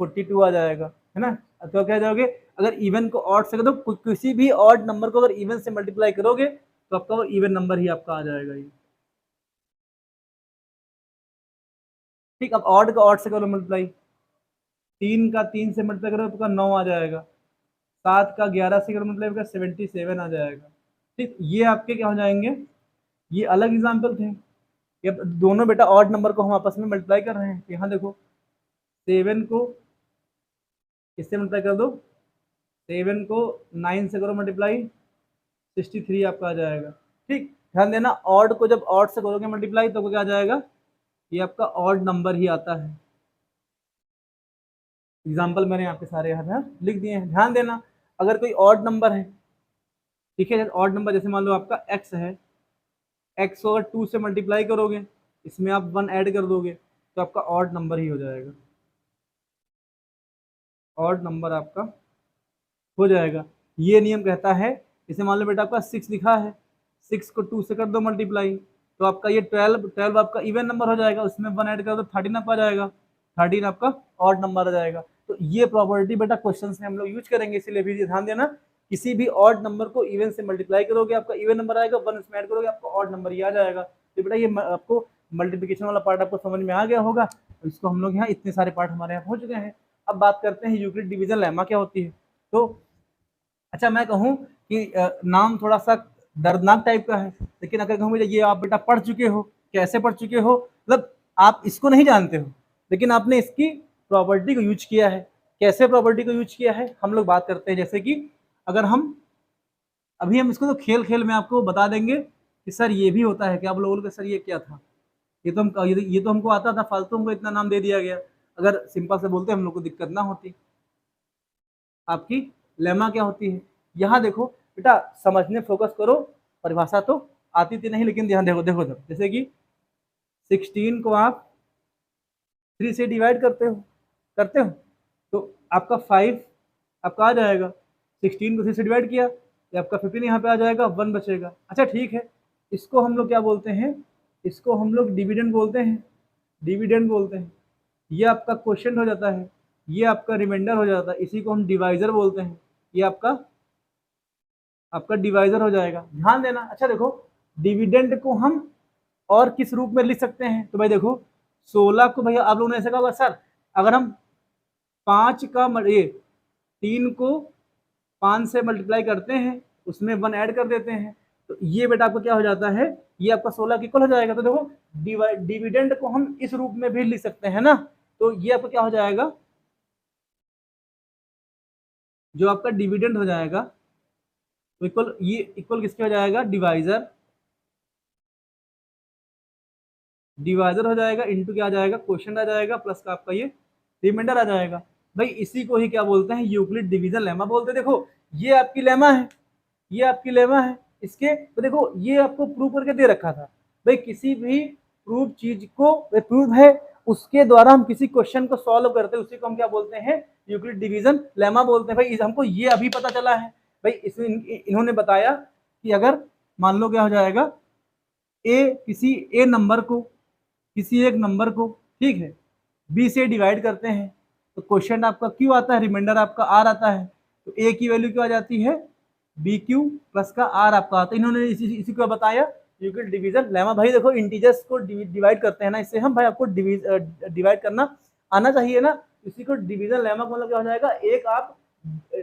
42 आ जाएगा, है ना। तो क्या जाओगे, अगर इवन को ऑड से कर दो, किसी भी ऑड नंबर को अगर इवन से मल्टीप्लाई करोगे तो आपका वो इवन नंबर ही आपका आ जाएगा ये, ठीक। अब ऑड का ऑड से करो मल्टीप्लाई, 3 का 3 से मल्टीप्लाई करो तो आपका 9 आ जाएगा, 7 का 11 से करो मल्टीप्लाई का 77 आ जाएगा, ठीक। ये आपके क्या हो जाएंगे, ये अलग एग्जाम्पल थे। ये दोनों बेटा ऑड नंबर को हम आपस में मल्टीप्लाई कर रहे हैं। यहाँ देखो 7 को किससे मल्टीप्लाई कर दो, 7 को 9 से करो मल्टीप्लाई, 63 आपका आ जाएगा, ठीक। ध्यान देना, ऑड को जब ऑड से करोगे मल्टीप्लाई तो क्या आ जाएगा, ये आपका ऑड नंबर ही आता है। एग्जाम्पल मैंने आपके सारे यहाँ लिख दिए हैं। ध्यान देना, अगर कोई ऑड नंबर है, ठीक है, ऑड नंबर जैसे मान लो आपका x है, x को अगर 2 से मल्टीप्लाई करोगे, इसमें आप 1 ऐड कर दोगे तो आपका ऑड नंबर ही हो जाएगा, ऑड नंबर आपका हो जाएगा। ये नियम कहता है, जैसे मान लो बेटा आपका 6 लिखा है, 6 को 2 से कर दो मल्टीप्लाई तो आपका ये 12 आपका इवन नंबर हो जाएगा, उसमें 1 ऐड कर दो 13 आपका आ जाएगा, 13 आपका ऑड नंबर आ जाएगा। तो ये प्रॉपर्टी बेटा क्वेश्चन में हम लोग यूज करेंगे, इसीलिए भी ध्यान देना, किसी भी ऑड नंबर को इवन से मल्टीप्लाई करोगे आपका इवन नंबर आएगा, 1 उसमें ऐड करोगे आपका ऑड नंबर ही आ जाएगा। तो बेटा ये आपको मल्टीप्लिकेशन वाला पार्ट आपको समझ में आ गया होगा। इसको हम लोग यहाँ इतने सारे पार्ट हमारे यहाँ हो चुके हैं। अब बात करते हैं यूक्लिड डिवीजन लेमा क्या होती है। तो अच्छा मैं कहूँ कि नाम थोड़ा सा दर्दनाक टाइप का है, लेकिन अगर कहूँ ये आप बेटा पढ़ चुके हो, कैसे पढ़ चुके हो, मतलब आप इसको नहीं जानते हो लेकिन आपने इसकी प्रॉपर्टी को यूज किया है। कैसे प्रॉपर्टी को यूज किया है हम लोग बात करते हैं। जैसे कि अगर हम अभी हम इसको तो खेल खेल में आपको बता देंगे कि सर ये भी होता है क्या, आप लोगों को सर ये क्या था, ये तो हम ये तो हमको आता था, फालतू हमको इतना नाम दे दिया गया। अगर सिंपल से बोलते हम लोग को दिक्कत ना होती। आपकी लेमा क्या होती है, यहाँ देखो बेटा समझने फोकस करो, परिभाषा तो आती थी नहीं लेकिन ध्यान देखो देखो जब, जैसे कि 16 को आप 3 से डिवाइड करते हो तो आपका 5 आपका आ जाएगा, 16 को 3 से डिवाइड किया तो आपका 15 यहाँ पे आ जाएगा, 1 बचेगा। अच्छा ठीक है, इसको हम लोग क्या बोलते हैं, इसको हम लोग डिविडेंड बोलते हैं, डिविडेंड बोलते हैं। ये आपका क्वेश्चन हो जाता है, ये आपका रिमाइंडर हो जाता है, इसी को हम डिवाइजर बोलते हैं। ये आपका डिवाइजर हो जाएगा, ध्यान देना। अच्छा देखो डिविडेंड को हम और किस रूप में लिख सकते हैं, तो भाई देखो 16 को भैया आप लोगों ने ऐसा कहा सर अगर हम 5 का ये 3 को 5 से मल्टीप्लाई करते हैं उसमें 1 ऐड कर देते हैं तो ये बेटा आपको क्या हो जाता है, ये आपका 16 के इक्वल हो जाएगा। तो देखो डिविडेंड को हम इस रूप में भी लिख सकते हैं ना, तो ये आपका क्या हो जाएगा, जो आपका डिविडेंड हो जाएगा तो इक्वल, ये इक्वल किसके हो जाएगा, डिवाइजर, डिवाइजर हो जाएगा इनटू क्या आ जाएगा, क्वेश्चन आ जाएगा, प्लस का आपका ये रिमाइंडर आ जाएगा। भाई इसी को ही क्या बोलते हैं, यूक्लिड डिवीजन लेमा बोलते हैं। देखो ये आपकी लेमा है, ये आपकी लेमा है इसके, तो देखो ये आपको प्रूव करके दे रखा था। भाई किसी भी प्रूव चीज को प्रूव है उसके द्वारा हम किसी क्वेश्चन को सॉल्व करते हैं, उसी को हम क्या बोलते हैं, यूक्लिड डिवीजन लेमा बोलते हैं। भाई हमको ये अभी पता चला है, भाई इसमें इन्होंने बताया कि अगर मान लो क्या हो जाएगा, किसी ए नंबर को, किसी एक नंबर को, ठीक है, बी से डिवाइड करते हैं तो क्वेश्चन आपका क्यू आता है, रिमाइंडर आपका आर आता है, तो ए की वैल्यू क्या आ जाती है, बी क्यू प्लस का आर आपका आता है। इन्होंने इसी को बताया यूक्लिड डिवीजन लेमा। भाई देखो इंटीजर्स को डिवाइड करते हैं ना, इससे हम भाई आपको डिवाइड करना आना चाहिए ना। इसी को डिवीजन लेमा का मतलब क्या हो जाएगा, एक आप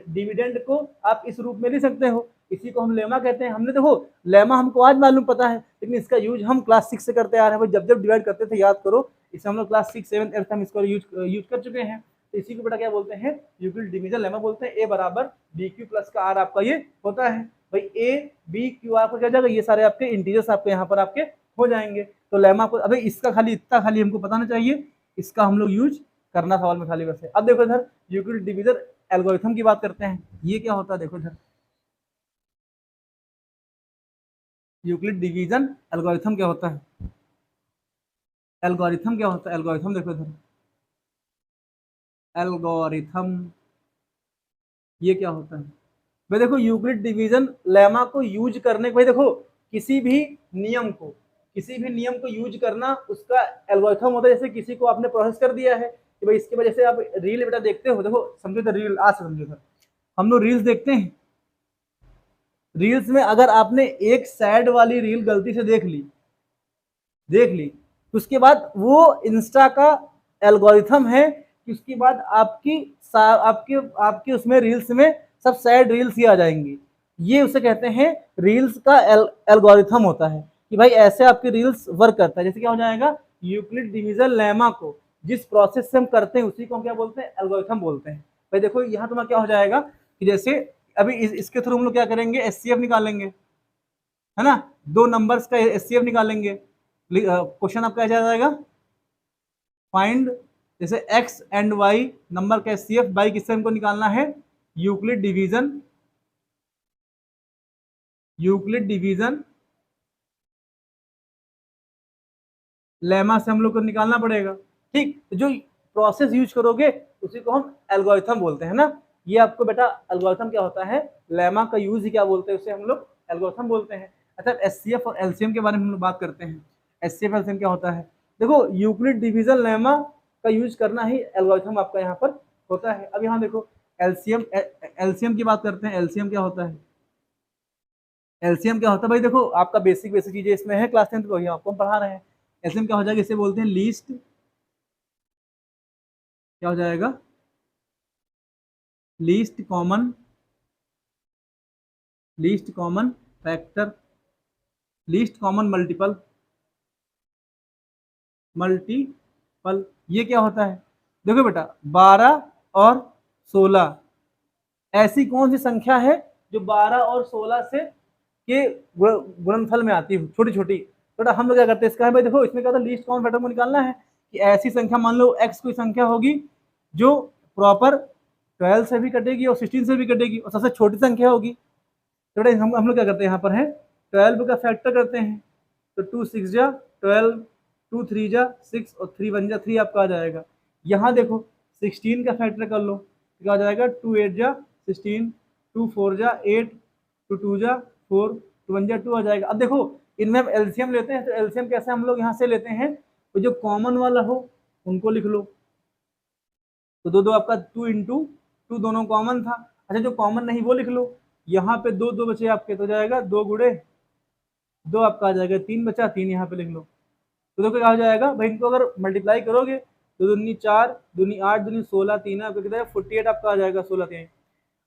डिविडेंड को आप इस रूप में लिख सकते हो, इसी को हम लेमा कहते हैं। हमने देखो लेमा हमको आज मालूम पता है, लेकिन इसका यूज हम क्लास 6 से करते आ रहे हैं। जब जब डिवाइड करते थे याद करो, इसे हम लोग क्लास 6, 7, 8 हम इसको यूज कर चुके हैं। तो इसी को बेटा क्या बोलते हैं, यूक्लिड डिवीजन लेमा बोलते हैं। ए बराबर बी क्यू प्लस का आर आपका ये होता है। भाई ए बी क्यू आर को क्या जाएगा, ये सारे आपके इंटीजर्स आपके यहाँ पर आपके हो जाएंगे। तो लेमा को अभी इसका खाली इतना खाली हमको बताना चाहिए, इसका हम लोग यूज करना सवाल में खाली वैसे। अब देखो इधर यूक्लिड डिवीजन एल्गोरिथम की बात करते हैं, ये क्या होता है देखो इधर, यूक्लिड डिवीजन एल्गोरिथम क्या होता है, एल्गोरिथम क्या होता है, एल्गोरिथम देखो इधर, एल्गोरिथम ये क्या होता है। भाई देखो यूक्लिड डिवीजन लेमा को यूज करने, भाई देखो किसी भी नियम को, किसी भी नियम को यूज करना उसका एल्गोरिथम होता है। जैसे किसी को आपने प्रोसेस कर दिया है कि भाई इसके वजह से आप रील बेटा देखते हो, देखो समझो तो रील आज समझो सर, हम लोग रील्स देखते हैं, रील्स में अगर आपने एक सैड वाली रील गलती से देख ली तो उसके बाद वो इंस्टा का एल्गोरिथम है कि उसके बाद आपकी आपके आपके उसमें रील्स में सब सैड रील्स ही आ जाएंगी। ये उसे कहते हैं रील्स का एल्गोरिथम होता है कि भाई ऐसे आपकी रील्स वर्क करता है। जैसे क्या हो जाएगा, यूक्लिड डिवीजन लेमा को जिस प्रोसेस से हम करते हैं उसी को हम क्या बोलते हैं, एल्गोरिथम बोलते हैं। भाई देखो यहाँ तुम्हारा क्या हो जाएगा कि जैसे अभी इसके थ्रू हम लोग क्या करेंगे, एचसीएफ निकालेंगे, है ना, दो नंबर्स का एचसीएफ निकालेंगे। क्वेश्चन आपका क्या जाएगा, फाइंड जैसे x एंड y नंबर का एचसीएफ बाई किससे हमको निकालना है, Euclid division, Euclid division lemma से हम लोग को निकालना पड़ेगा। ठीक, तो जो प्रोसेस यूज करोगे उसी को हम एल्गोरिथम बोलते हैं ना। ये आपको बेटा एल्गोरिथम क्या होता है, लेमा का यूज ही क्या बोलते हैं, उसे हम लोग एल्गोरिथम बोलते हैं। अच्छा एचसीएफ और एलसीएम के बारे में हम लोग बात करते हैं। एचसीएफ एलसीएम क्या होता है, देखो यूक्लिड डिवीजन लेमा का यूज करना ही एल्गोरिथम आपका यहाँ पर होता है। अब यहाँ देखो एलसीएम एलसीएम की बात करते हैं। एलसीएम क्या होता है, एलसीएम क्या होता है, भाई देखो आपका बेसिक बेसिक चीजें इसमें है, क्लास 10 को आपको हम पढ़ा रहे हैं। एलसीएम क्या हो जाएगा, इसे बोलते हैं लीस्ट, क्या हो जाएगा, least common, least common factor, least common multiple, multiple. ये क्या होता है, देखो बेटा 12 और 16 ऐसी कौन सी संख्या है जो 12 और 16 से के गुणनफल में आती है, छोटी छोटी। बेटा हम लोग क्या करते हैं इसका है, भाई देखो इसमें क्या होता है, लीस्ट कॉमन फैक्टर को निकालना है कि ऐसी संख्या, मान लो x कोई संख्या होगी जो प्रॉपर 12 से भी कटेगी और 16 से भी कटेगी और सबसे छोटी संख्या होगी। तो बेटा हम लोग क्या करते हैं यहाँ पर है 12 का फैक्टर करते हैं, तो 2 6 जा 12, 2 3 जा 6 और 3 1 जा 3 आपका आ जाएगा। यहाँ देखो 16 का फैक्टर कर लो, क्या आ जाएगा, 2 8 जा 16, 2 4 जा 8, 2 2 जा 4, 2 1 जा 2 आ जाएगा। अब देखो इनमें हम एलसीएम लेते हैं, तो एलसीएम कैसे हम लोग यहाँ से लेते हैं, तो जो कॉमन वाला हो उनको लिख लो। तो दो दो आपका 2 इंटू 2 दोनों कॉमन था। अच्छा जो कॉमन नहीं वो लिख लो, यहाँ पे 2 2 बचे आपके, तो जाएगा 2 गुणे 2 आपका आ जाएगा, 3 बचा 3 यहाँ पे लिख लो। तो देखो क्या हो जाएगा भाई, इनको अगर मल्टीप्लाई करोगे तो 2 दूनी 4, 2 दूनी 8, 2 दूनी 16, 3 आपका कितना है 48 आपका आ जाएगा, 16 3।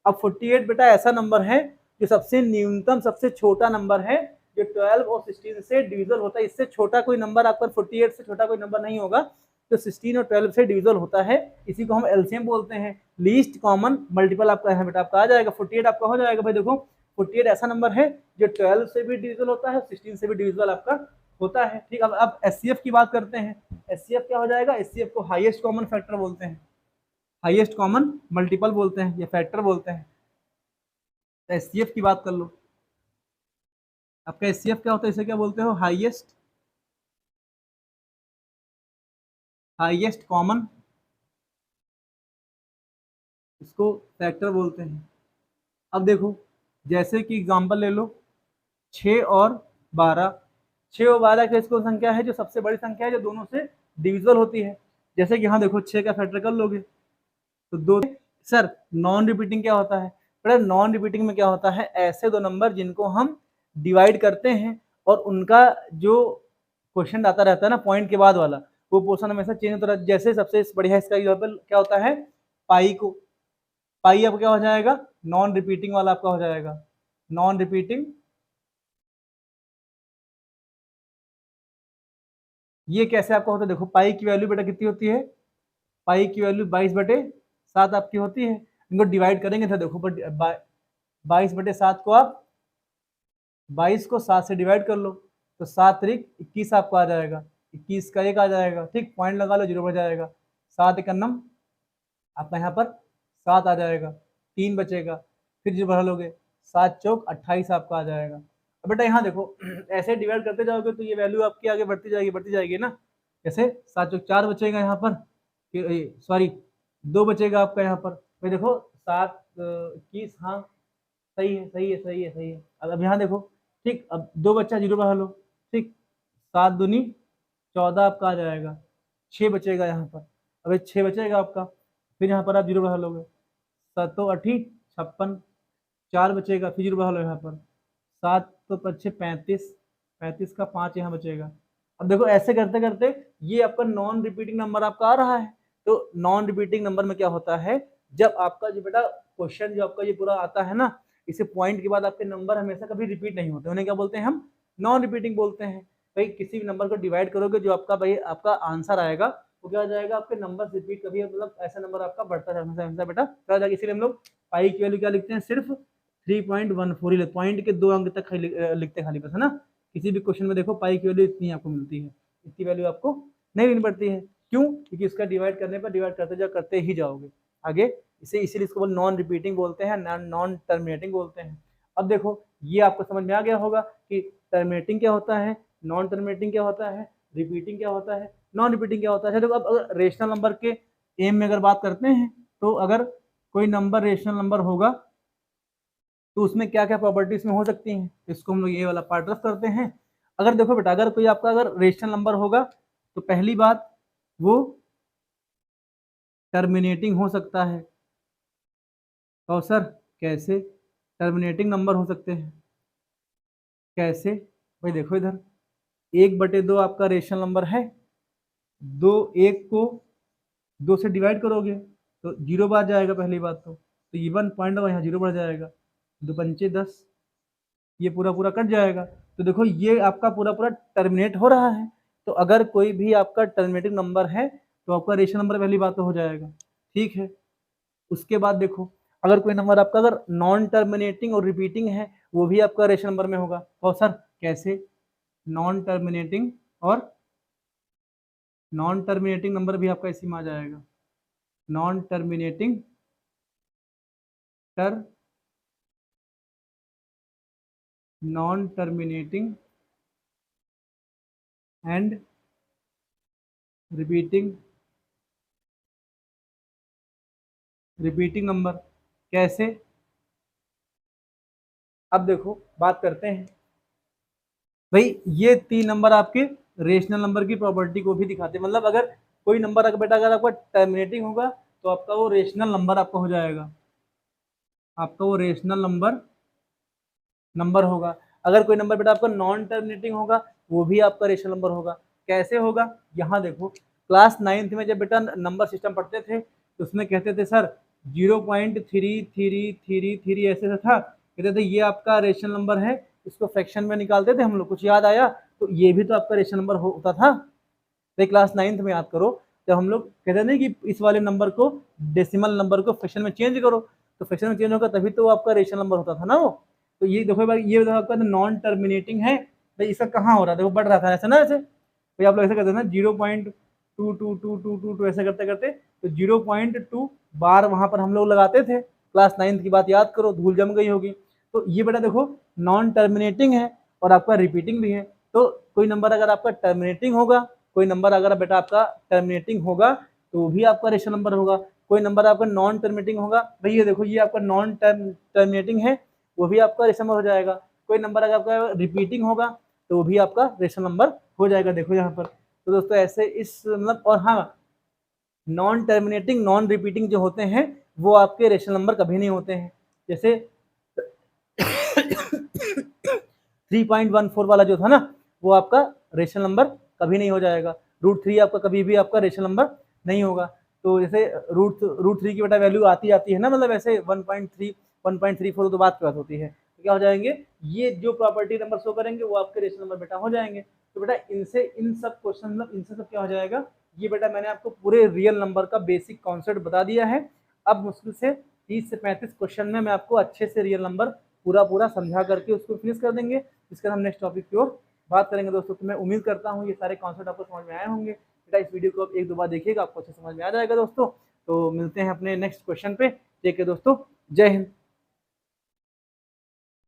अब 48 बेटा ऐसा नंबर है जो सबसे न्यूनतम सबसे छोटा नंबर है जो 12 और 16 से डिविजल होता है। इससे छोटा कोई नंबर आपका 48 से छोटा कोई नंबर नहीं होगा, तो 16 और 12 से डिविजल होता है। इसी को हम एलसीएम बोलते हैं। लीस्ट कॉमन मल्टीपल आपका है बेटा, आपका आ जाएगा 48 आपका हो जाएगा। भाई देखो 48 ऐसा नंबर है जो 12 से भी डिविजल होता है, 16 से भी डिविजल आपका होता है। ठीक, अब एचसीएफ की बात करते हैं। एचसीएफ क्या हो जाएगा, एचसीएफ को हाईएस्ट कॉमन फैक्टर बोलते हैं, हाईएस्ट कॉमन मल्टीपल बोलते हैं या फैक्टर बोलते हैं। एचसीएफ की बात कर लो, आपका एचसीएफ क्या होता है, इसे क्या बोलते हो, हाईएस्ट, हाईएस्ट कॉमन, इसको फैक्टर बोलते हैं। अब देखो जैसे कि एग्जांपल ले लो 6 और 12, 6 और 12 की इसको संख्या है जो सबसे बड़ी संख्या है जो दोनों से डिविजिबल होती है। जैसे कि यहाँ देखो 6 का फैक्टर कर लोगे तो 2। सर नॉन रिपीटिंग क्या होता है, नॉन रिपीटिंग में क्या होता है, ऐसे दो नंबर जिनको हम डिवाइड करते हैं और उनका जो क्वेश्चन आता रहता है ना पॉइंट के बाद वाला, वो पोर्शन हमेशा चेंज होता रहता है। जैसे सबसे बढ़िया इसका एग्जाम्पल क्या होता है, पाई को, पाई अब क्या हो जाएगा, नॉन रिपीटिंग वाला आपका हो जाएगा, नॉन रिपीटिंग। ये कैसे आपका होता है, देखो पाई की वैल्यू बेटा कितनी होती है, पाई की वैल्यू 22/7 आपकी होती है। इनको डिवाइड करेंगे तो देखो 22/7 को आप 22 को 7 से डिवाइड कर लो, तो 7 त्रिक 21 आपको आ जाएगा, 21 का 1 आ जाएगा, ठीक, पॉइंट लगा लो, 0 बच जाएगा। 7 एकन्नम आपका यहाँ पर 7 आ जाएगा, 3 बचेगा, फिर 0 बढ़ा लोगे, 7 चौक 28 आपका आ जाएगा। अब बेटा यहाँ देखो ऐसे डिवाइड करते जाओगे तो ये वैल्यू आपकी आगे बढ़ती जाएगी ना। जैसे 7 चौक 4 बचेगा यहाँ पर, सॉरी 2 बचेगा आपका यहाँ पर, भाई देखो 7 21, हाँ सही है सही है सही है सही है। अब यहाँ देखो, ठीक, अब 2 बच्चा 0 बढ़ा लो, ठीक, 7 दूनी 14 आपका आ जाएगा, 6 बचेगा यहाँ पर, अब 6 बचेगा आपका, फिर यहाँ पर आप 0 बढ़ा लोगे, 7 8 56, 4 बचेगा, फिर 0 बढ़ा लो यहाँ पर, 7 तो 5 35, 35 का 5 यहाँ बचेगा। अब देखो ऐसे करते करते ये आपका नॉन रिपीटिंग नंबर आपका आ रहा है। तो नॉन रिपीटिंग नंबर में क्या होता है, जब आपका जो बेटा क्वेश्चन जो आपका ये पूरा आता है ना, इसे पॉइंट के बाद आपके नंबर हमेशा कभी रिपीट नहीं होते, उन्हें क्या बोलते हैं हम, नॉन रिपीटिंग बोलते हैं। भाई किसी भी नंबर को डिवाइड करोगे, जो आपका भाई आपका आंसर आएगा वो क्या हो जाएगा, आपके नंबर रिपीट कभी, मतलब ऐसा नंबर आपका बढ़ता जाएगा बेटा क्या हो जाएगा। इसीलिए हम लोग पाई की वैल्यू क्या लिखते हैं, सिर्फ 3.14 ही, पॉइंट के 2 अंक तक लिखते हैं खाली बस, है ना। किसी भी क्वेश्चन में देखो पाई की वैल्यू इतनी आपको मिलती है, इतनी वैल्यू आपको नहीं लेनी पड़ती है। क्यों, क्योंकि इसका डिवाइड करने पर डिवाइड करते ही जाओगे आगे, इसीलिए इसको नॉन रिपीटिंग बोलते हैं, नॉन टर्मिनेटिंग बोलते हैं। अब देखो ये आपको समझ में आ गया होगा कि टर्मिनेटिंग क्या होता है, नॉन टर्मिनेटिंग क्या होता है, रिपीटिंग क्या होता है, नॉन रिपीटिंग क्या होता है। देखो अब अगर रेशनल नंबर के एम में अगर बात करते हैं, तो अगर कोई नंबर रेशनल नंबर होगा तो उसमें क्या क्या प्रॉपर्टीज में हो सकती हैं, इसको हम लोग ये वाला पार्ट रफ करते हैं। अगर देखो बेटा, अगर कोई आपका अगर रेशनल नंबर होगा तो पहली बात वो टर्मिनेटिंग हो सकता है। तो सर कैसे टर्मिनेटिंग नंबर हो सकते हैं, कैसे, भाई देखो इधर 1/2 आपका रेशनल नंबर है, 1 को 2 से डिवाइड करोगे तो 0 बार जाएगा पहली बात, तो इवन पॉइंट होगा यहाँ 0 बढ़ जाएगा, 2 पंचे 10, ये पूरा पूरा कट जाएगा। तो देखो ये आपका पूरा पूरा टर्मिनेट हो रहा है। तो अगर कोई भी आपका टर्मिनेटिंग नंबर है तो आपका रेशनल नंबर पहली बात तो हो जाएगा, ठीक है। उसके बाद देखो अगर कोई नंबर आपका अगर नॉन टर्मिनेटिंग और रिपीटिंग है, वो भी आपका रेशनल नंबर में होगा। तो सर कैसे, नॉन टर्मिनेटिंग और नॉन टर्मिनेटिंग नंबर भी आपका इसी में आ जाएगा, non terminating non terminating and repeating number कैसे। अब देखो बात करते हैं, भाई ये 3 नंबर आपके रेशनल नंबर की प्रॉपर्टी को भी दिखाते हैं। मतलब अगर कोई नंबर अगर बेटा अगर आपका टर्मिनेटिंग होगा तो आपका वो रेशनल नंबर आपका हो जाएगा, आपका वो रेशनल नंबर होगा। अगर कोई नंबर बेटा आपका नॉन टर्मिनेटिंग होगा वो भी आपका रेशनल नंबर होगा। कैसे होगा, यहाँ देखो क्लास 9th में जब बेटा नंबर सिस्टम पढ़ते थे तो उसमें कहते थे सर 0.3333 ऐसे था, कहते थे ये आपका रेशनल नंबर है, इसको फ्रैक्शन में निकालते थे हम लोग, कुछ याद आया, तो ये भी तो आपका रेशनल नंबर होता था। तो क्लास 9th में याद करो, जब हम लोग कहते थे कि इस वाले नंबर को डेसिमल नंबर को फ्रैक्शन में चेंज करो, तो फ्रैक्शन में चेंज होगा तभी तो आपका रेशनल नंबर होता था ना वो। तो ये देखो भाई, ये आपका नॉन टर्मिनेटिंग है, भाई इसका कहाँ हो रहा था, देखो बढ़ रहा था ऐसा ना, ऐसे भाई आप लोग ऐसे करते ना 0.22222 ऐसे करते करते, तो 0.2 बार वहां पर हम लोग लगाते थे। क्लास 9th की बात याद करो, धूल जम गई होगी। तो ये बेटा देखो नॉन टर्मिनेटिंग है और आपका रिपीटिंग भी है। तो कोई नंबर अगर आपका टर्मिनेटिंग होगा, कोई नंबर अगर बेटा आपका टर्मिनेटिंग होगा तो भी आपका रेशनल नंबर होगा। कोई नंबर आपका नॉन टर्मिनेटिंग होगा, भाई ये देखो ये आपका नॉन टर्मिनेटिंग है, वो भी आपका रेशनल नंबर हो जाएगा। कोई नंबर अगर आपका रिपीटिंग होगा तो वो भी आपका रेशनल नंबर हो जाएगा, देखो यहाँ पर। तो दोस्तों ऐसे इस मतलब, और हाँ नॉन टर्मिनेटिंग नॉन रिपीटिंग जो होते हैं वो आपके रेशनल नंबर कभी नहीं होते हैं। जैसे 3.14 वाला जो था ना, वो आपका रेशनल नंबर कभी नहीं हो जाएगा। √3 आपका कभी भी आपका रेशनल नंबर नहीं होगा। तो जैसे √3 की बेटा वैल्यू आती है ना, मतलब ऐसे 1.3 1.34 तो बात की बात होती है। तो क्या हो जाएंगे, ये जो प्रॉपर्टी नंबर शो करेंगे वो आपके रेशनल नंबर बेटा हो जाएंगे। तो बेटा इनसे इन सब क्वेश्चन मतलब इनसे सब क्या हो जाएगा, ये बेटा मैंने आपको पूरे रियल नंबर का बेसिक कॉन्सेप्ट बता दिया है। अब मुश्किल से 30 से 35 क्वेश्चन में मैं आपको अच्छे से रियल नंबर पूरा समझा करके उसको फिनिश कर देंगे। इसके बाद हम नेक्स्ट टॉपिक की ओर बात करेंगे दोस्तों। तो मैं उम्मीद करता हूँ ये सारे कॉन्सेप्ट आपको समझ में आए होंगे। बेटा इस वीडियो को आप 1-2 बार देखिएगा, आपको अच्छे समझ में आ जाएगा दोस्तों। तो मिलते हैं अपने नेक्स्ट क्वेश्चन पे। ठीक है दोस्तों, जय हिंद।